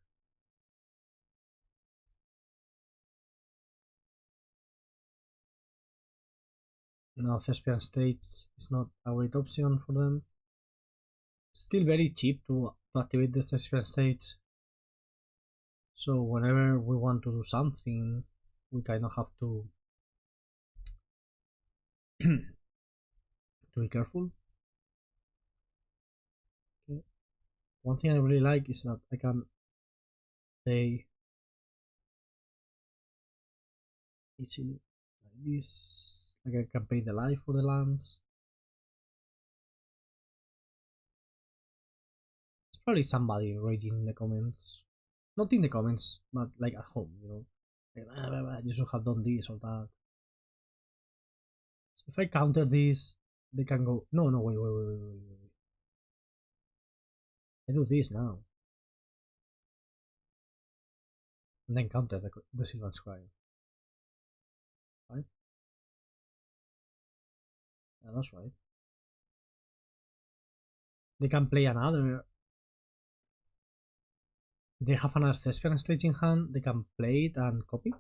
Now Thespian States is not a great option for them. Still very cheap to activate the Thespian States. So whenever we want to do something, we kind of have to to be careful. Okay. One thing I really like is that I can play easily like this. Like I can pay the life for the lands. There's probably somebody raging in the comments. Not in the comments, but like at home, you know. Like, you should have done this or that. So if I counter this, they can go. No, no, wait. I do this now. And then counter the Sylvan Scribe. Right? Yeah, that's right. They can play another. If they have another Thespian stage in hand, they can play it and copy.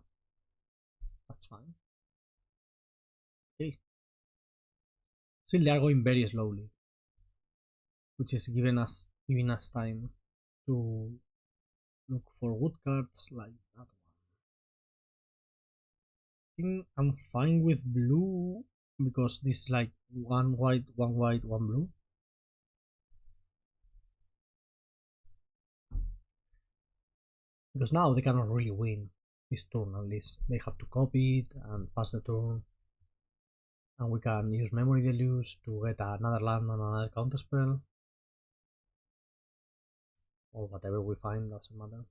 That's fine. Okay. Still, they are going very slowly, which is giving us time to look for wood cards like that one. I think I'm fine with blue because this is like one white, one blue. Because now they cannot really win this turn at least. They have to copy it and pass the turn. And we can use Memory Deluge to get another land and another counterspell. Or whatever we find, doesn't matter.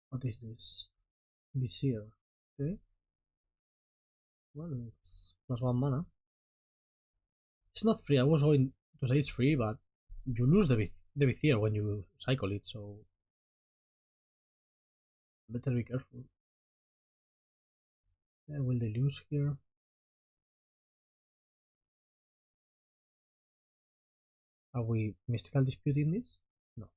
What is this? Vizier. Okay. Well, it's +1 mana. It's not free. I was going to say it's free, but you lose the Vizier when you cycle it, so better be careful. Yeah, will they lose here? Are we mystical disputing this? No.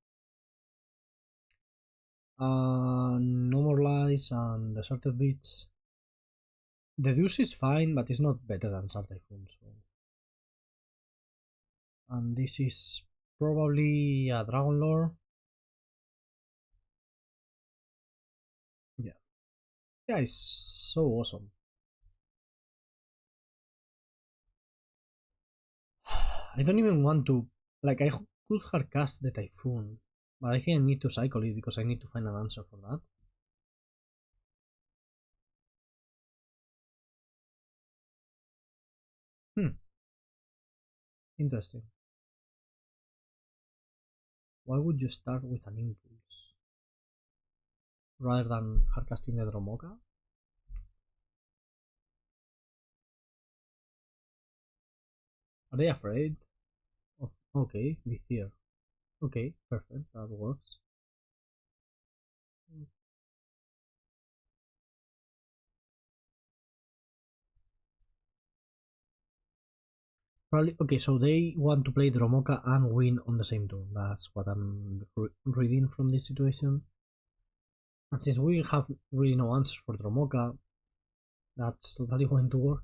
No more lies and deserted beats. Deduce is fine, but it's not better than Shark Typhoon. So. And this is probably a Dragon Lore. Yeah. Yeah, it's so awesome. I don't even want to. Like, I could have cast the Typhoon, but I think I need to cycle it because I need to find an answer for that. Interesting. Why would you start with an impulse rather than hardcasting the Dromoka? Are they afraid of? Okay, Vizier. Okay, perfect. That works. Probably okay. So they want to play Dromoka and win on the same turn. That's what I'm reading from this situation. And since we have really no answer for Dromoka, that's totally going to work.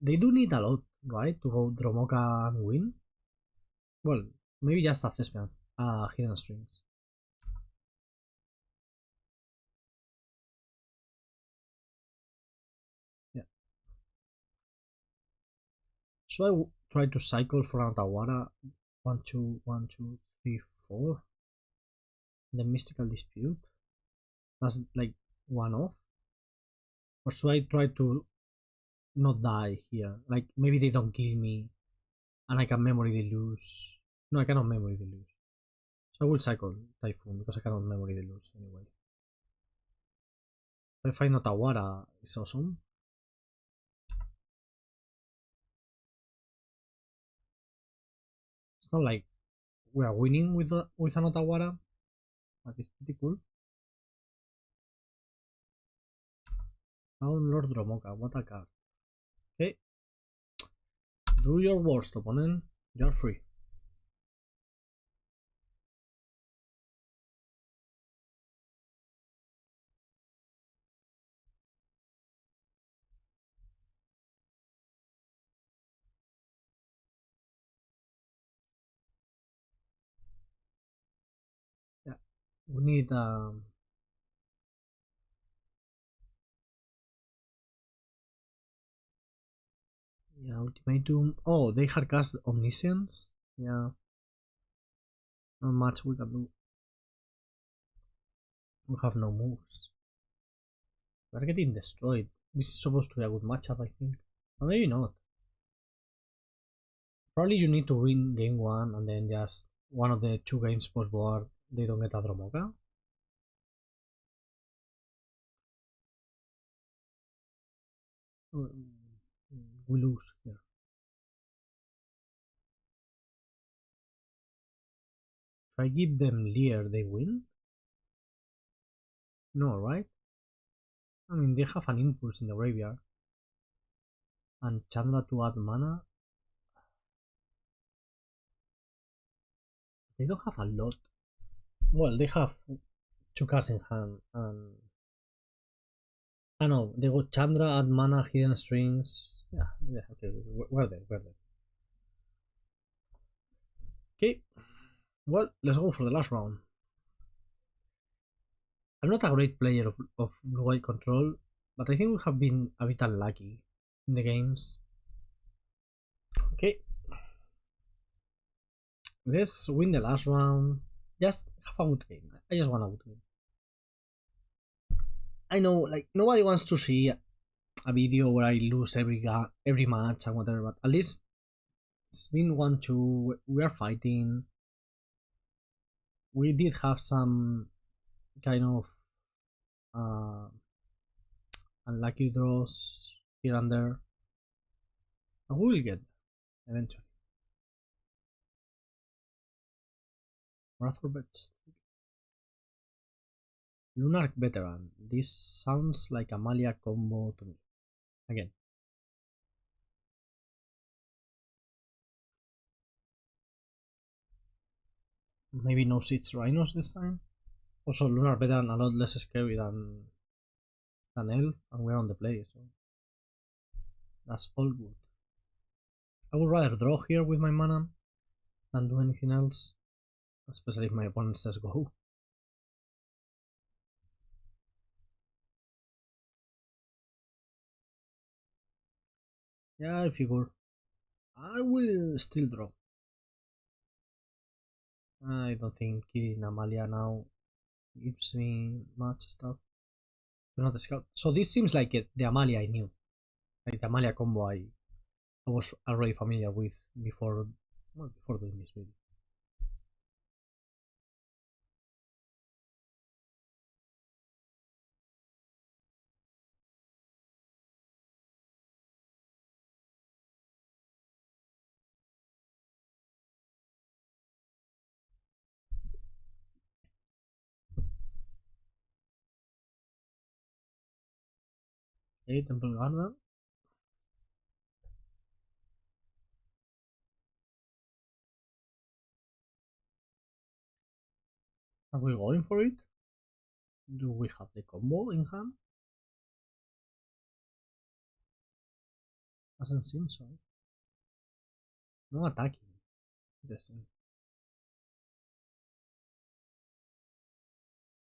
They do need a lot, right, to go Dromoka and win? Well, maybe just a Thespians, Hidden Strings. Yeah. So try to cycle for Otawara. 1, 2, 1, 2, 3, 4. The Mystical Dispute. That's like one off. Or should I try to not die here? Like maybe they don't kill me and I can Memory Deluge. No, I cannot Memory Deluge. So I will cycle Typhoon because I cannot Memory Deluge anyway. If I find Otawara, it's awesome. It's not like we are winning with an Otawara, but it's pretty cool. Now Lord Dromoka, what a card. Okay. Do your worst, opponent. You're free. Yeah. We need yeah, ultimatum. Oh, they had cast Omniscience. Yeah. Not much we can do. We have no moves. We're getting destroyed. This is supposed to be a good matchup, I think. Or maybe not. Probably you need to win game one and then just one of the two games post board they don't get a Dromoka. We lose here. If I give them Lear, they win? No, right? I mean, they have an impulse in the graveyard. And Chandra to add mana. They don't have a lot. Well, they have two cards in hand and I know they got Chandra, add mana, hidden strings. Yeah, okay, we're there, we're there. Okay, well, let's go for the last round. I'm not a great player of blue white control, but I think we have been a bit unlucky in the games. Okay, let's win the last round. Just have a good game. I just want a good game. I know, like nobody wants to see a video where I lose every match and whatever, but at least it's been 1-2. We are fighting. We did have some kind of uh, unlucky draws here and there. And we will get there eventually. Wrathor bets. Lunar Veteran. This sounds like a Malia combo to me. Again. Maybe no 6 Rhinos this time. Also, Lunar Veteran a lot less scary than Elf, and we're on the play, so that's all good. I would rather draw here with my mana than do anything else, especially if my opponent says go. Yeah, I figure. I will still draw. I don't think killing Amalia now gives me much stuff. Do not scout. So this seems like the Amalia I knew. Like the Amalia combo I was already familiar with before doing this video. Okay, Temple Garden. Are we going for it? Do we have the combo in hand? Doesn't seem so. No attacking. Interesting.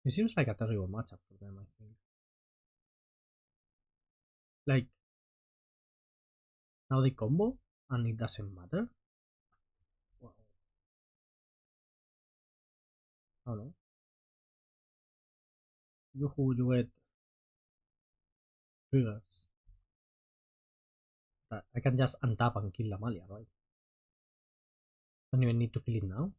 It seems like a terrible matchup for them, I think. Like, now they combo and it doesn't matter? Wow. I don't know. You get triggers. That I can just untap and kill Amalia, right? Don't even need to kill it now.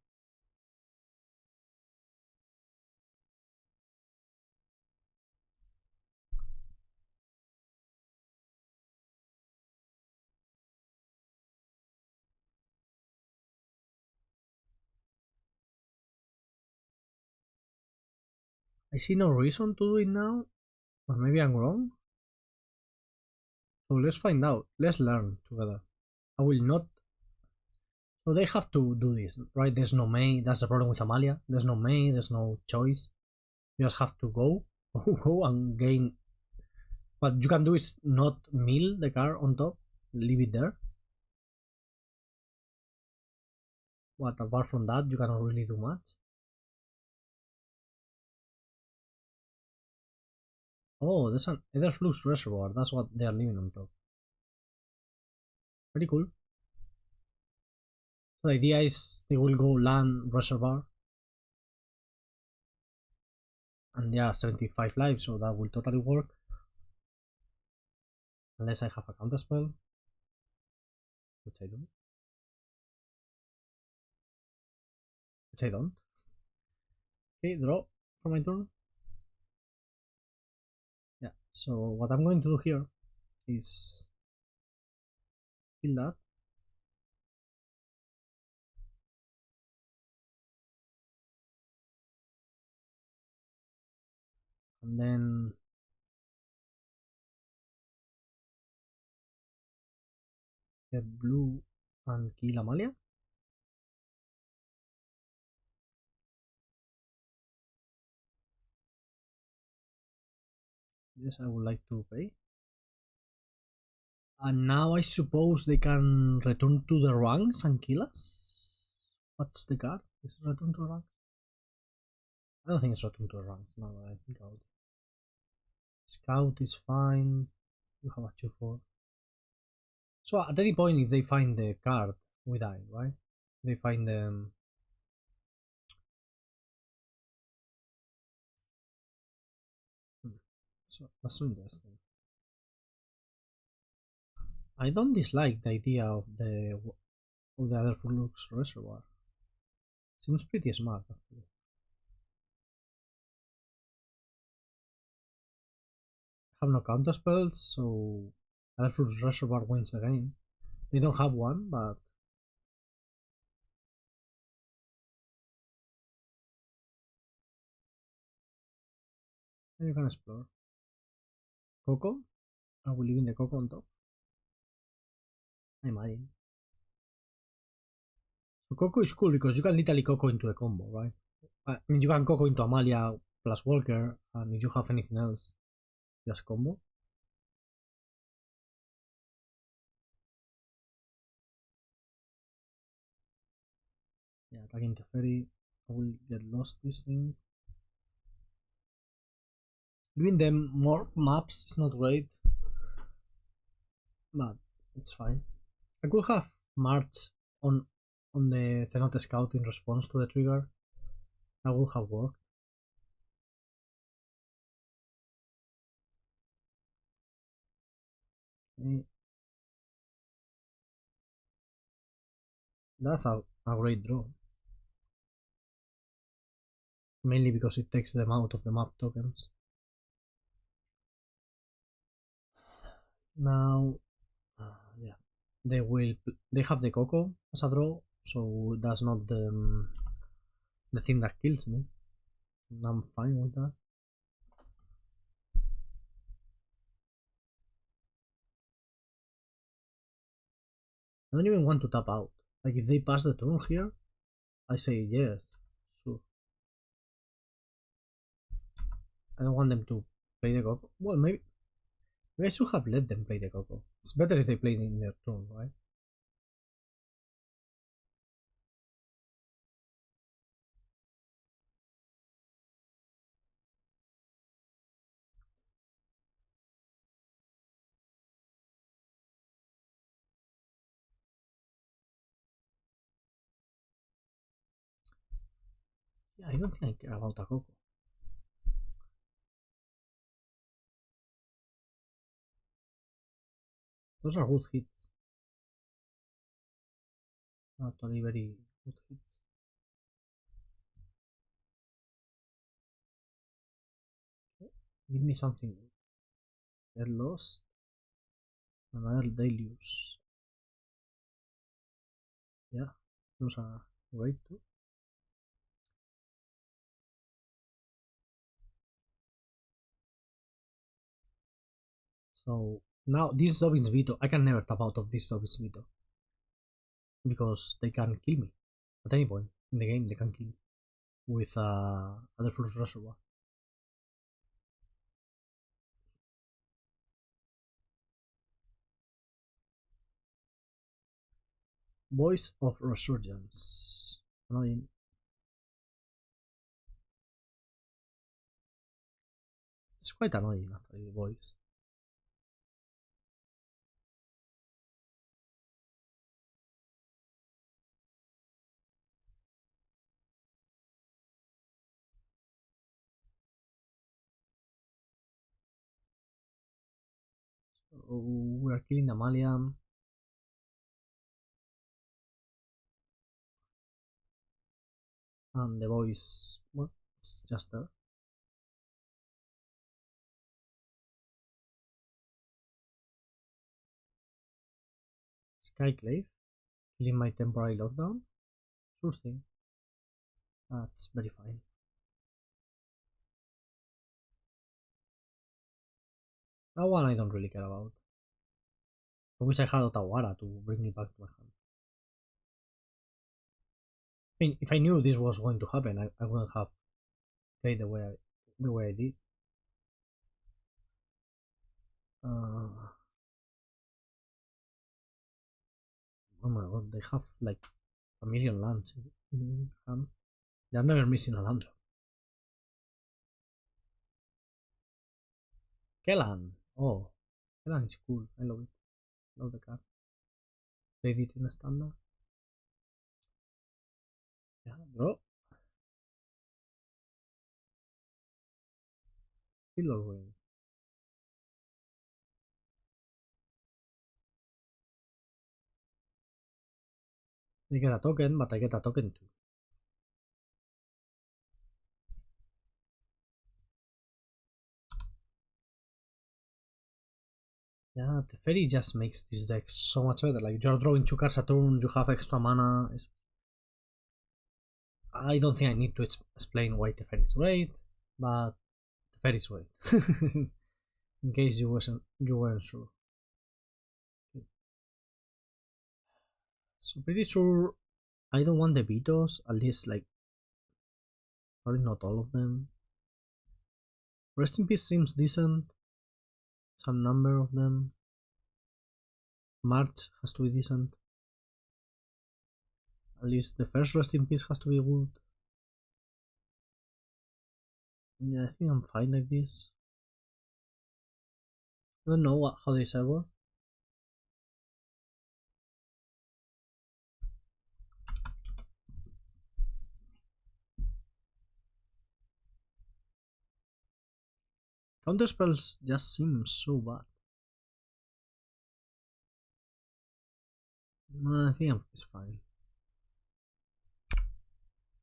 I see no reason to do it now. Or maybe I'm wrong. So let's find out. Let's learn together. I will not. So they have to do this, right? There's no May. That's the problem with Amalia. There's no May. There's no choice. You just have to go, go and gain. What you can do is not mill the car on top. Leave it there. What apart from that, you cannot really do much. Oh, there's an Etherflux reservoir. That's what they are living on top. Pretty cool. So the idea is they will go land reservoir. And yeah, 75 lives, so that will totally work. Unless I have a counterspell. Which I don't. Which I don't. Okay, draw for my turn. Yeah, so what I'm going to do here is kill that. And then get blue and kill Amalia. Yes, I would like to pay. And now I suppose they can return to the ranks and kill us? What's the card? Is it return to ranks? I don't think it's return to the ranks now that I think about it. Scout is fine. You have a 2-4. So at any point if they find the card, we die, right? They find the... So that's so interesting. I don't dislike the idea of the other Flux reservoir. Seems pretty smart actually. I have no counter spells, so other Flux reservoir wins the game. They don't have one, but you can explore. Coco? Are we leaving the Coco on top? I imagine. So Coco is cool because you can literally Coco into a combo, right? I mean, you can Coco into Amalia plus Walker, and if you have anything else, just combo. Yeah, attacking Teferi. I will get lost this thing. Giving them more maps is not great, but it's fine. I could have March on the Cenote Scout in response to the trigger. That would have worked. Okay. That's a great draw. Mainly because it takes them out of the map tokens. Now, yeah, they have the Coco as a draw, so that's not the thing that kills me. I'm fine with that. I don't even want to tap out. Like if they pass the turn here, I say yes, sure. I don't want them to play the Coco. Well, maybe I should have let them play the Coco. It's better if they play it in their turn, right? Yeah, I don't think I care about a Coco. Those are good hits. Actually, very good hits. Give me something. Get lost. Another Deluge. Yeah, those are great too. So now this Dovin's Veto, I can never tap out of this Dovin's Veto because they can kill me at any point in the game. They can kill me with other Flux Reservoir. Voice of Resurgence. Annoying. It's quite annoying actually, the voice. So we are killing Amalia. And the voice, well, it's just there. Skyclave, killing my temporary lockdown. Sure thing. That's very fine. That one I don't really care about. I wish I had Otawara to bring it back to my hand. I mean, if I knew this was going to happen, I wouldn't have played the way I did. Oh my god, they have like a million lands in hand. They're never missing a land. Kellan. Oh, Kellan is cool. I love it. Love the card. Played it in a standard. Yeah, bro. Pillar Ring. I get a token, but I get a token too. Yeah, Teferi just makes this deck so much better. Like, you're drawing 2 cards a turn, you have extra mana. I don't think I need to explain why Teferi is great, but Teferi is great. In case you weren't sure. So pretty sure I don't want the vetoes, at least like probably not all of them. Rest in Peace seems decent. Some number of them. March has to be decent. At least the first Rest in Peace has to be good. Yeah, I think I'm fine like this. I don't know how they server. Counter spells just seem so bad. I think it's fine.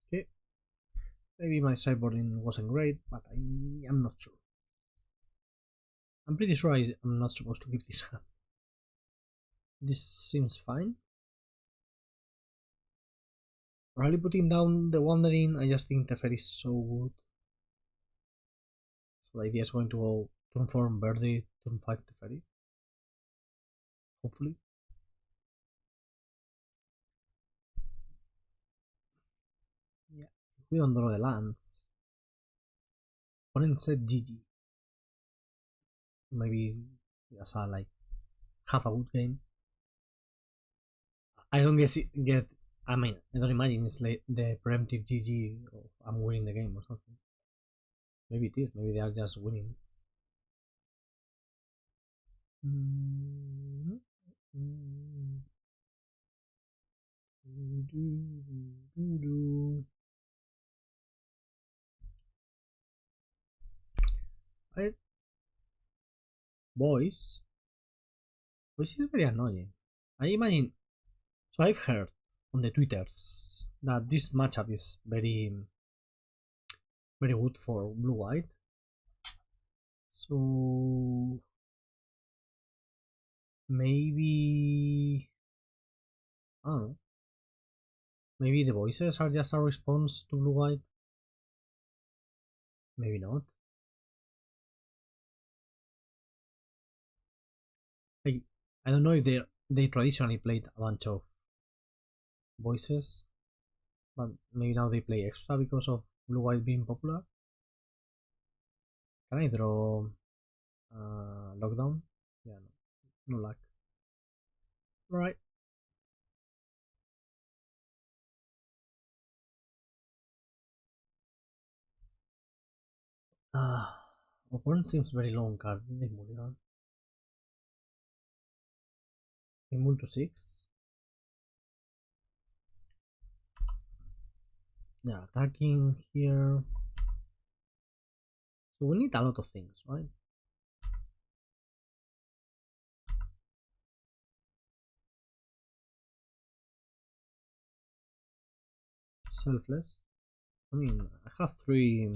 Okay. Maybe my sideboarding wasn't great, but I'm not sure. I'm pretty sure I'm not supposed to give this hand. This seems fine. Probably putting down the Wandering, I just think Teferi is so good. So the idea is going to go turn 4 Birdie, turn 5 Teferi. Hopefully. Yeah. If we don't draw the lands. opponent said GG. Maybe as a like have a good game. I don't get. I mean, I don't imagine it's like the preemptive GG of I'm winning the game or something. Maybe it is. Maybe they are just winning. Voice is very annoying. I imagine. So I've heard on the Twitters that this matchup is very good for blue white. So maybe I don't know. Maybe the voices are just a response to blue white. Maybe not. I don't know if they traditionally played a bunch of voices, but maybe now they play extra because of blue white being popular. Can I draw lockdown? Yeah, no luck. Alright. Opponent seems very low on card. They mulligan. They move to 6. Yeah, attacking here. So we need a lot of things, right? Selfless. I mean, I have 3.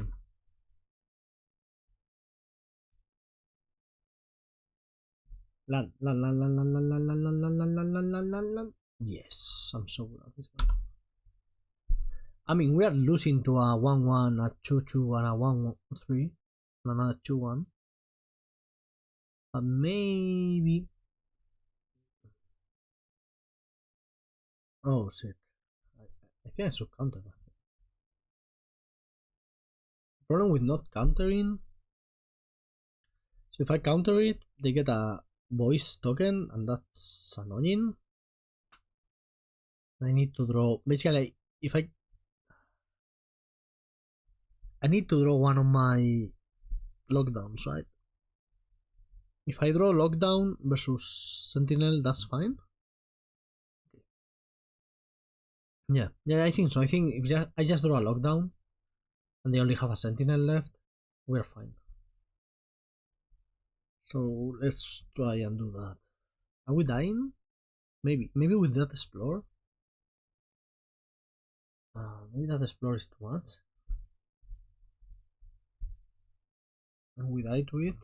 Land. Yes, I'm so good at this one. I mean, we are losing to a 1-1, a 2-2, and a 1-3, and another 2-1. But maybe. Oh shit! I think I should counter that. The problem with not countering. So if I counter it, they get a voice token, and that's annoying. I need to draw. Basically, if I need to draw one of my lockdowns, right? If I draw lockdown versus sentinel, that's fine. Yeah, I think so. I think if I just draw a lockdown and they only have a sentinel left, we're fine. So let's try and do that. Are we dying? Maybe with that explore. Maybe that explore is too much. And we die to it.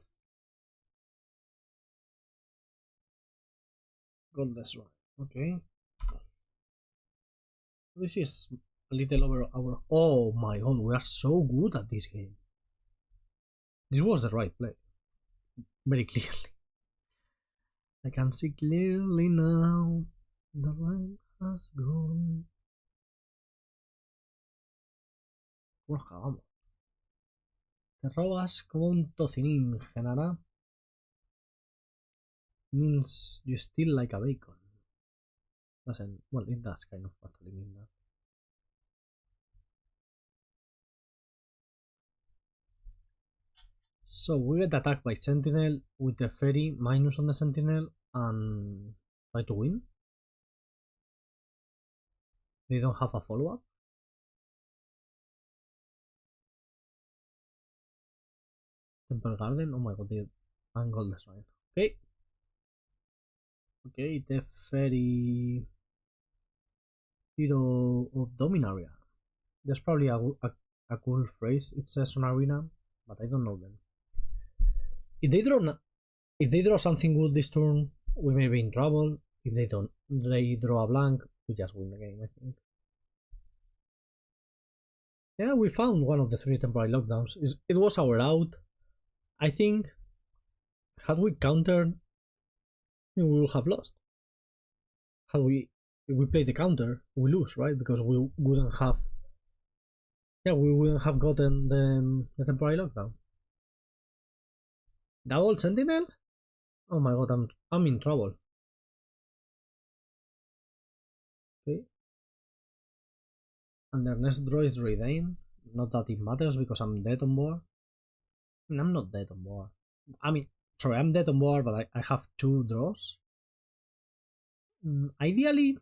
Got this one. Okay. This is a little over our. Oh my god, we are so good at this game. This was the right play. Very clearly. I can see clearly now. The rain has gone. Porja, vamos. Te robas como un tocinín, jenara. Means you steal like a bacon. Doesn't. Well, it does kind of actually mean that. So we get attacked by Sentinel with the Teferi minus on the Sentinel and try to win. They don't have a follow-up. Temple Garden, oh my god, they angled this right. Okay. Okay, Teferi Hero of Dominaria. There's probably a cool phrase it says on Arena, but I don't know them. If they draw something good this turn, we may be in trouble. If they don't, they draw a blank, we just win the game, I think. Yeah, we found one of the 3 temporary lockdowns. It was our out. I think had we countered, we would have lost. If we play the counter, we lose, right? Because we wouldn't have. Yeah, we wouldn't have gotten the temporary lockdown. Double Sentinel? Oh my god, I'm in trouble. Okay. And their next draw is Redain. Not that it matters because I'm dead on board. I mean, I'm not dead on board. I mean, sorry, I'm dead on board, but I have 2 draws. Ideally,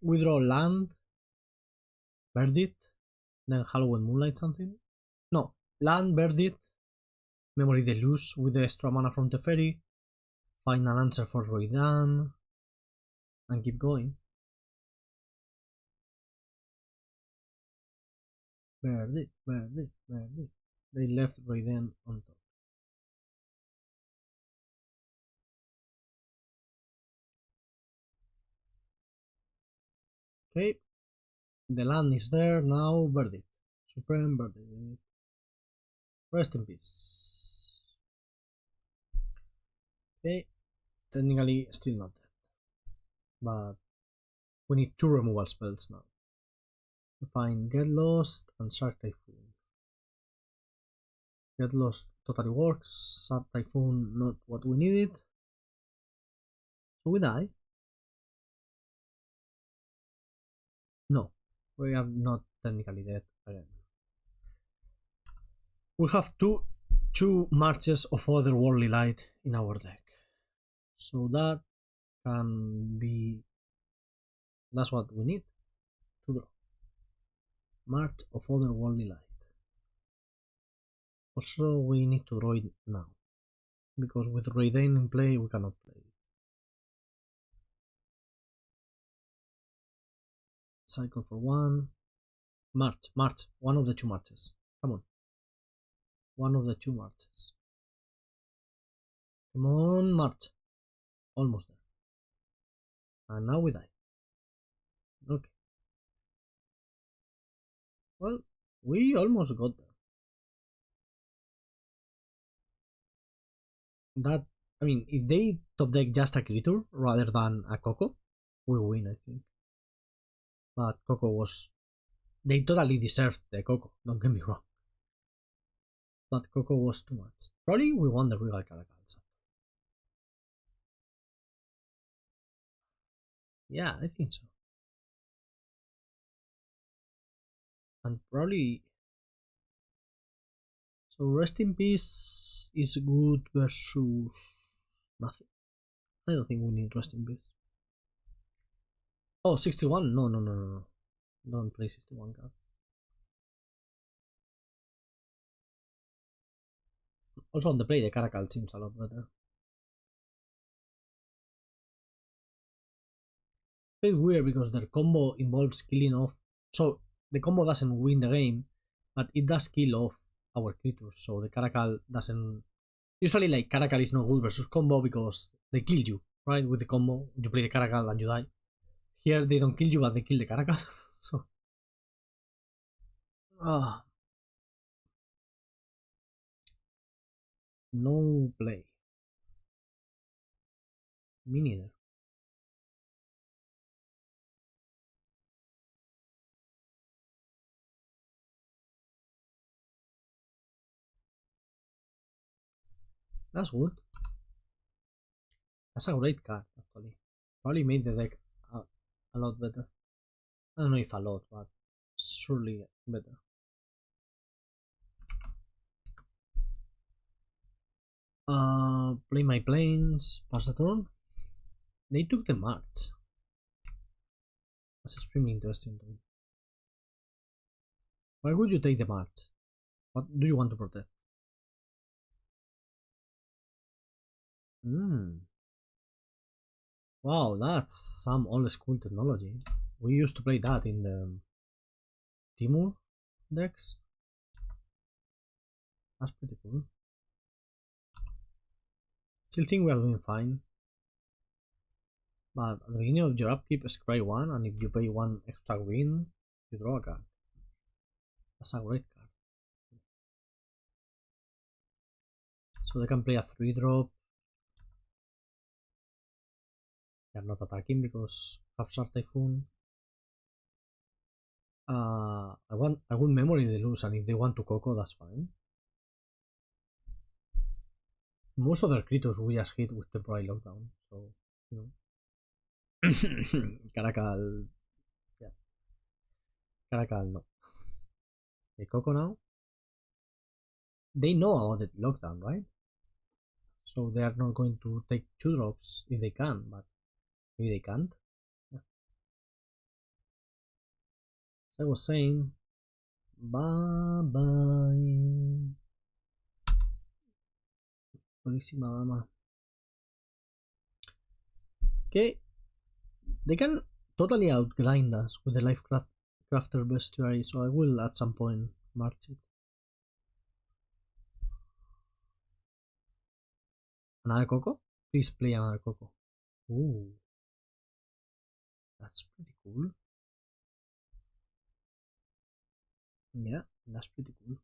we draw land, Verdit, then Hallowed Moonlight something. No, land, Verdit, Memory Deluge with the extra mana from Teferi, find an answer for Roidan, and keep going. Verdit. They left Roidan on top. Okay, the land is there now. Verdit, Supreme Verdit. Rest in peace. Okay, technically still not dead, but we need 2 removal spells now. To find Get Lost and Shark Typhoon. Get Lost totally works. Shark Typhoon not what we needed. So we die. No, we are not technically dead again. We have two marches of Otherworldly Light in our deck. So that can be... that's what we need to draw. March of Otherworldly Light. Also, we need to draw it now. Because with Redain in play, we cannot play it. Cycle for 1. March. One of the 2 marches. Come on. One of the 2 marches. Come on, March. Almost there. And now we die. Okay. Well, we almost got there. That, I mean, if they top deck just a creature rather than a Coco, we win, I think. But Coco was... they totally deserved the Coco, don't get me wrong. But Coco was too much. Probably we won the Regal Caracal. Yeah, I think so. And probably... so Rest in Peace is good versus nothing. I don't think we need Rest in Peace. Oh, 61? No. Don't play 61 cards. Also on the play, the Caracal seems a lot better. It's weird because their combo involves killing off... so the combo doesn't win the game, but it does kill off our creatures, so the Caracal doesn't... usually, like, Caracal is not good versus combo because they kill you, right? With the combo, you play the Caracal and you die. Here they don't kill you, but they kill the Caracal. So... no play. Me neither. That's good. That's a great card, actually. Probably made the deck a lot better. I don't know if a lot, but surely better. Play my planes, pass the turn. They took the march. That's extremely interesting to me. Why would you take the march? What do you want to protect? Wow, that's some old school technology. We used to play that in the Timur decks. That's pretty cool. Still think we are doing fine. But at the beginning of your upkeep, scry 1, and if you pay 1 extra win, you draw a card. That's a great card. So they can play a 3-drop. They are not attacking because have Shark Typhoon. I want Memory Deluge, and if they want to Coco, that's fine. most other creatures we just hit with temporary lockdown, so you know. Caracal, yeah. Caracal, no. The Coco now. They know about the lockdown, right? So they are not going to take 2 drops if they can, but maybe they can't. Yeah. As I was saying, bye bye. Buenísima dama. Okay, they can totally outgrind us with the life crafter bestiary, so I will at some point march it. Another Coco? Please play another Coco. Ooh, that's pretty cool. Yeah, that's pretty cool.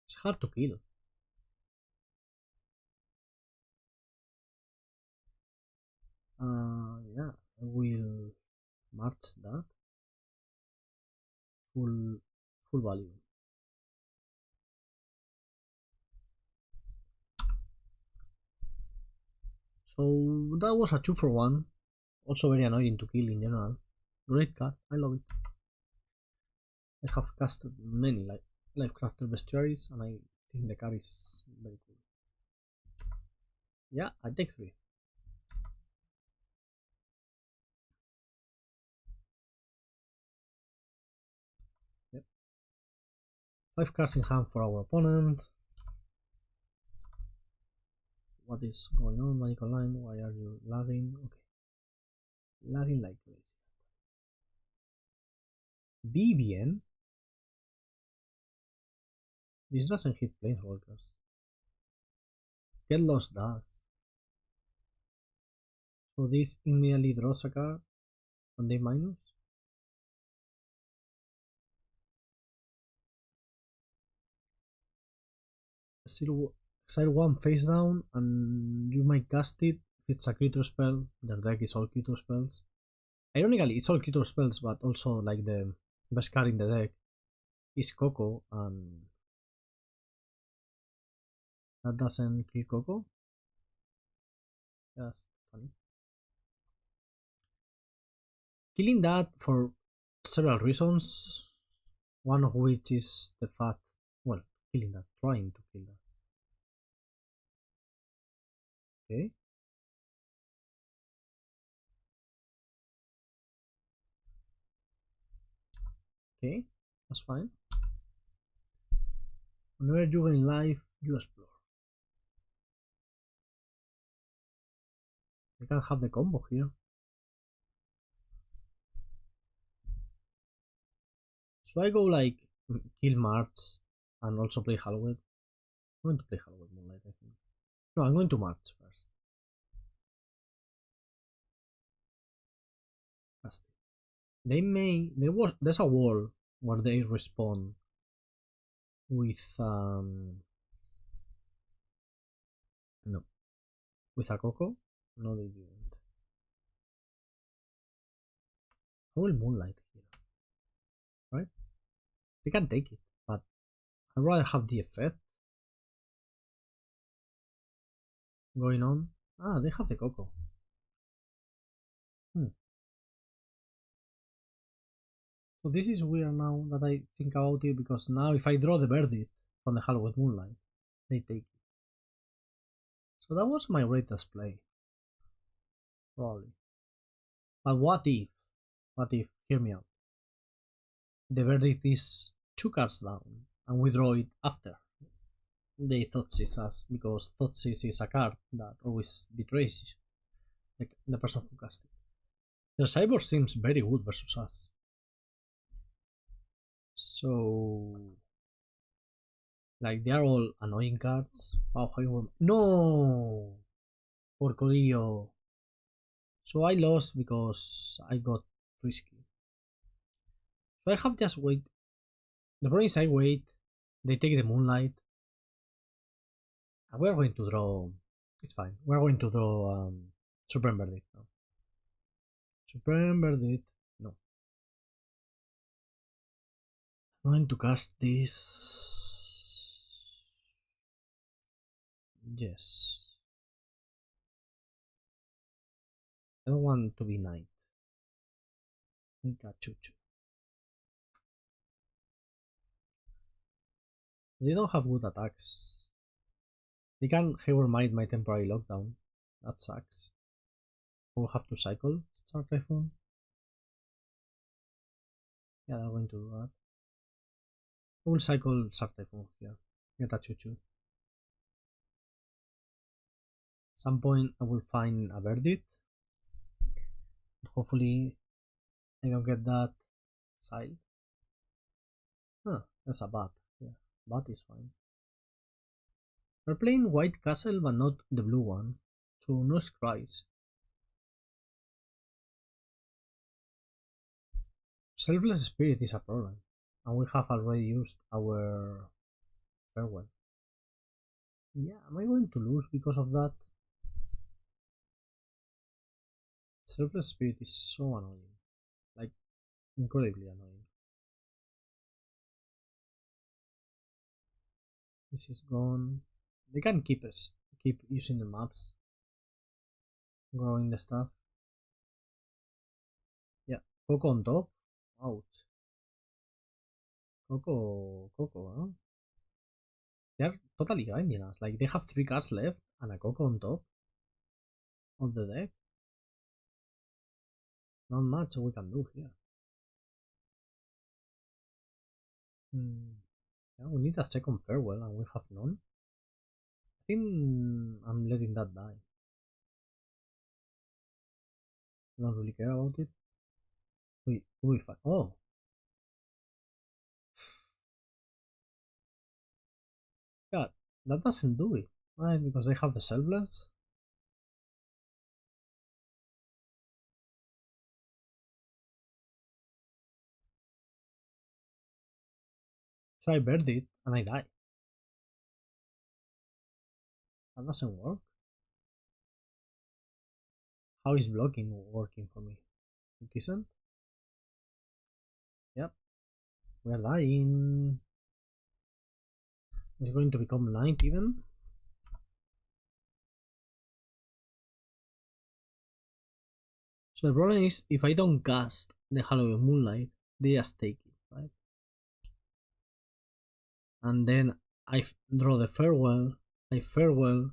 It's hard to kill. Yeah, I will march that. Full value. So that was a 2-for-1. Also very annoying to kill in general. Great card, I love it. I have casted many life crafter bestiaries and I think the card is very cool. Yeah, I take 3. Yep. 5 cards in hand for our opponent. What is going on, Magical Line? Why are you lagging? Okay. Lagging like crazy. BBN? This doesn't hit planeswalkers. Get Lost does. So this immediately draws a card on the minus. Exile 1 face down and you might cast it if it's a creature spell. Their deck is all creature spells. Ironically, it's all creature spells, but also like the best card in the deck is Coco, and that doesn't kill Coco. That's funny. Killing that for several reasons, one of which is the fact, well, killing that, trying to kill that. Okay. Okay, that's fine. Whenever you're in life, you explore. I can have the combo here. So I go like kill March and also play Hallowed. I'm going to play Hallowed Moonlight, I think. No, I'm going to March first. Cast it. They may. There's a wall where they respond with no, with a Coco. No, they didn't. Hallowed Moonlight here, right? They can take it, but I'd rather have the effect going on. Ah, they have the Coco. So this is weird now that I think about it, because now if I draw the Verdict from the Hallowed Moonlight, they take it. So that was my greatest play. Probably. But what if? What if? Hear me out. The Verdict is 2 cards down, and we draw it after they Thoughtseize us, because Thoughtseize is a card that always betrays the person who cast it. The cyborg seems very good versus us. So, like, they are all annoying cards. Wow, no! Porcorillo. So I lost because I got frisky. So I have just wait. The problem is I wait. They take the Moonlight. And we are going to draw. It's fine. We are going to draw Supreme Verdict now. Supreme Verdict. No. I'm going to cast this. Yes. I don't want to be knight. Pikachu. They don't have good attacks. They can Hayward my temporary lockdown. That sucks. I will have to cycle Shark Typhoon. Yeah, they're going to do that. I will cycle Shark Typhoon here. Get a choo-choo. Some point I will find a verdit. Hopefully I don't get that side. Huh, that's a bat. Yeah, bat is fine. We're playing white castle but not the blue one. So no scries. Selfless spirit is a problem. And we have already used our farewell. Yeah, am I going to lose because of that? Selfless spirit is so annoying. Like, incredibly annoying. This is gone. They can keep using the maps. Growing the stuff. Yeah, Coco on top. Ouch. Coco, huh? They're totally grinding us. Like, they have 3 cards left and a Coco on top of the deck. Not much we can do here. Yeah, we need a second farewell and we have none. I think I'm letting that die. I don't really care about it. We fight. Oh! God, that doesn't do it. Right, because they have the Selfless. So I burned it and I die. That doesn't work. How is blocking working for me? It isn't? Yep. We're dying. It's going to become night even. So the problem is if I don't cast the Hallowed Moonlight, they just take it, right? And then I draw the farewell, I farewell,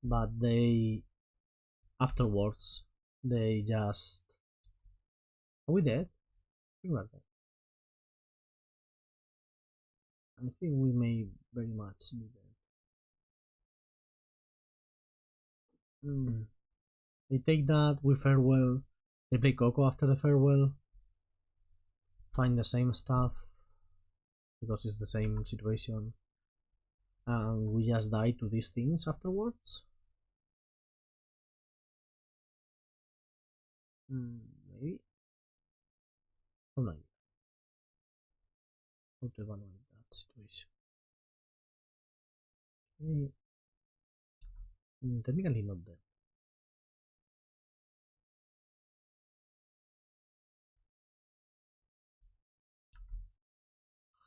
but they afterwards they just are we dead? I think we're dead. I think we may very much be dead. They take that, we farewell, they play Coco after the farewell, find the same stuff because it's the same situation, and we just die to these things afterwards. Maybe. Oh no. How to evaluate that situation? Technically not dead.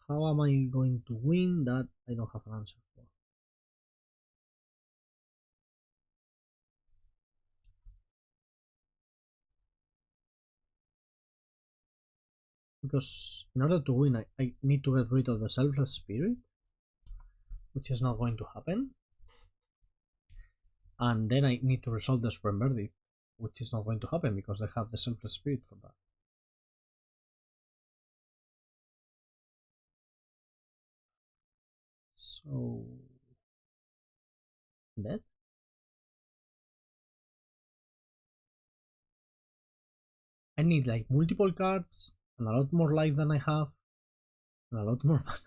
How am I going to win? That I don't have an answer for. Because in order to win, I need to get rid of the Selfless Spirit, which is not going to happen. And then I need to resolve the Supreme Verdict, which is not going to happen because they have the Selfless Spirit for that. So... dead? I need like multiple cards and a lot more life than I have and a lot more mana.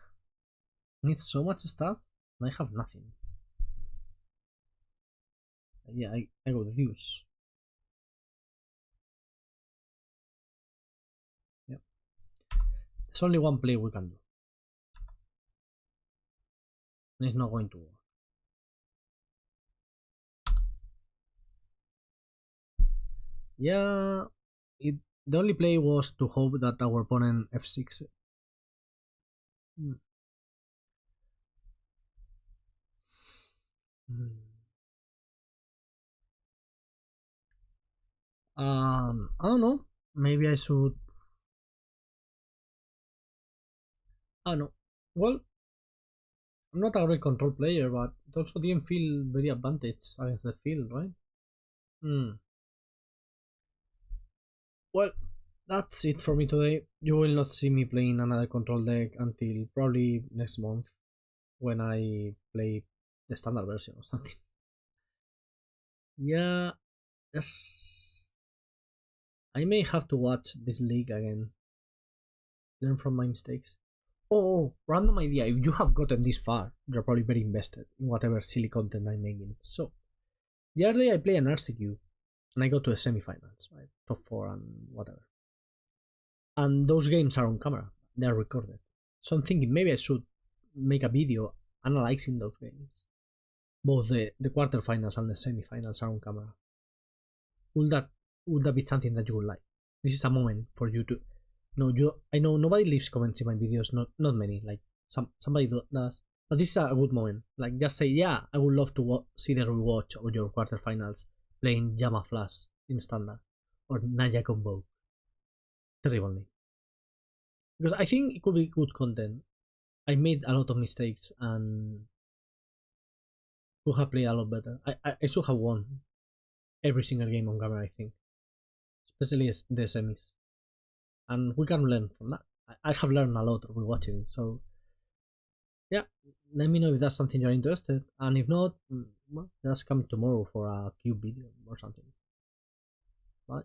I need so much stuff and I have nothing. Yeah, I go Deduce. Yep. There's only one play we can do. And it's not going to work. Yeah, the only play was to hope that our opponent f6 Mm. Mm. I don't know. Maybe I should. I don't know. Well, I'm not a great control player, but it also didn't feel very advantage against the field, right? Hmm. Well, that's it for me today. You will not see me playing another control deck until probably next month when I play the standard version or something. Yeah, yes. I may have to watch this league again, learn from my mistakes. Oh, random idea. If you have gotten this far, you're probably very invested in whatever silly content I'm making. So, the other day I played an RCQ and I got to the semifinals, right? Top 4 and whatever. And those games are on camera, they are recorded. So I'm thinking maybe I should make a video analyzing those games. Both the quarterfinals and the semifinals are on camera. Would that would that be something that you would like? This is a moment for you to. No, you. I know nobody leaves comments in my videos. Not many. Like somebody does. But this is a good moment. Like just say, yeah, I would love to see the rewatch of your quarterfinals playing Yama Flash in standard or Naya Combo. Terrible name. Because I think it could be good content. I made a lot of mistakes and could have played a lot better. I should have won every single game on camera, I think. Especially the semis. And we can learn from that. I have learned a lot rewatching it, so yeah, let me know if that's something you're interested. And if not, well, just come tomorrow for a cube video or something. Bye.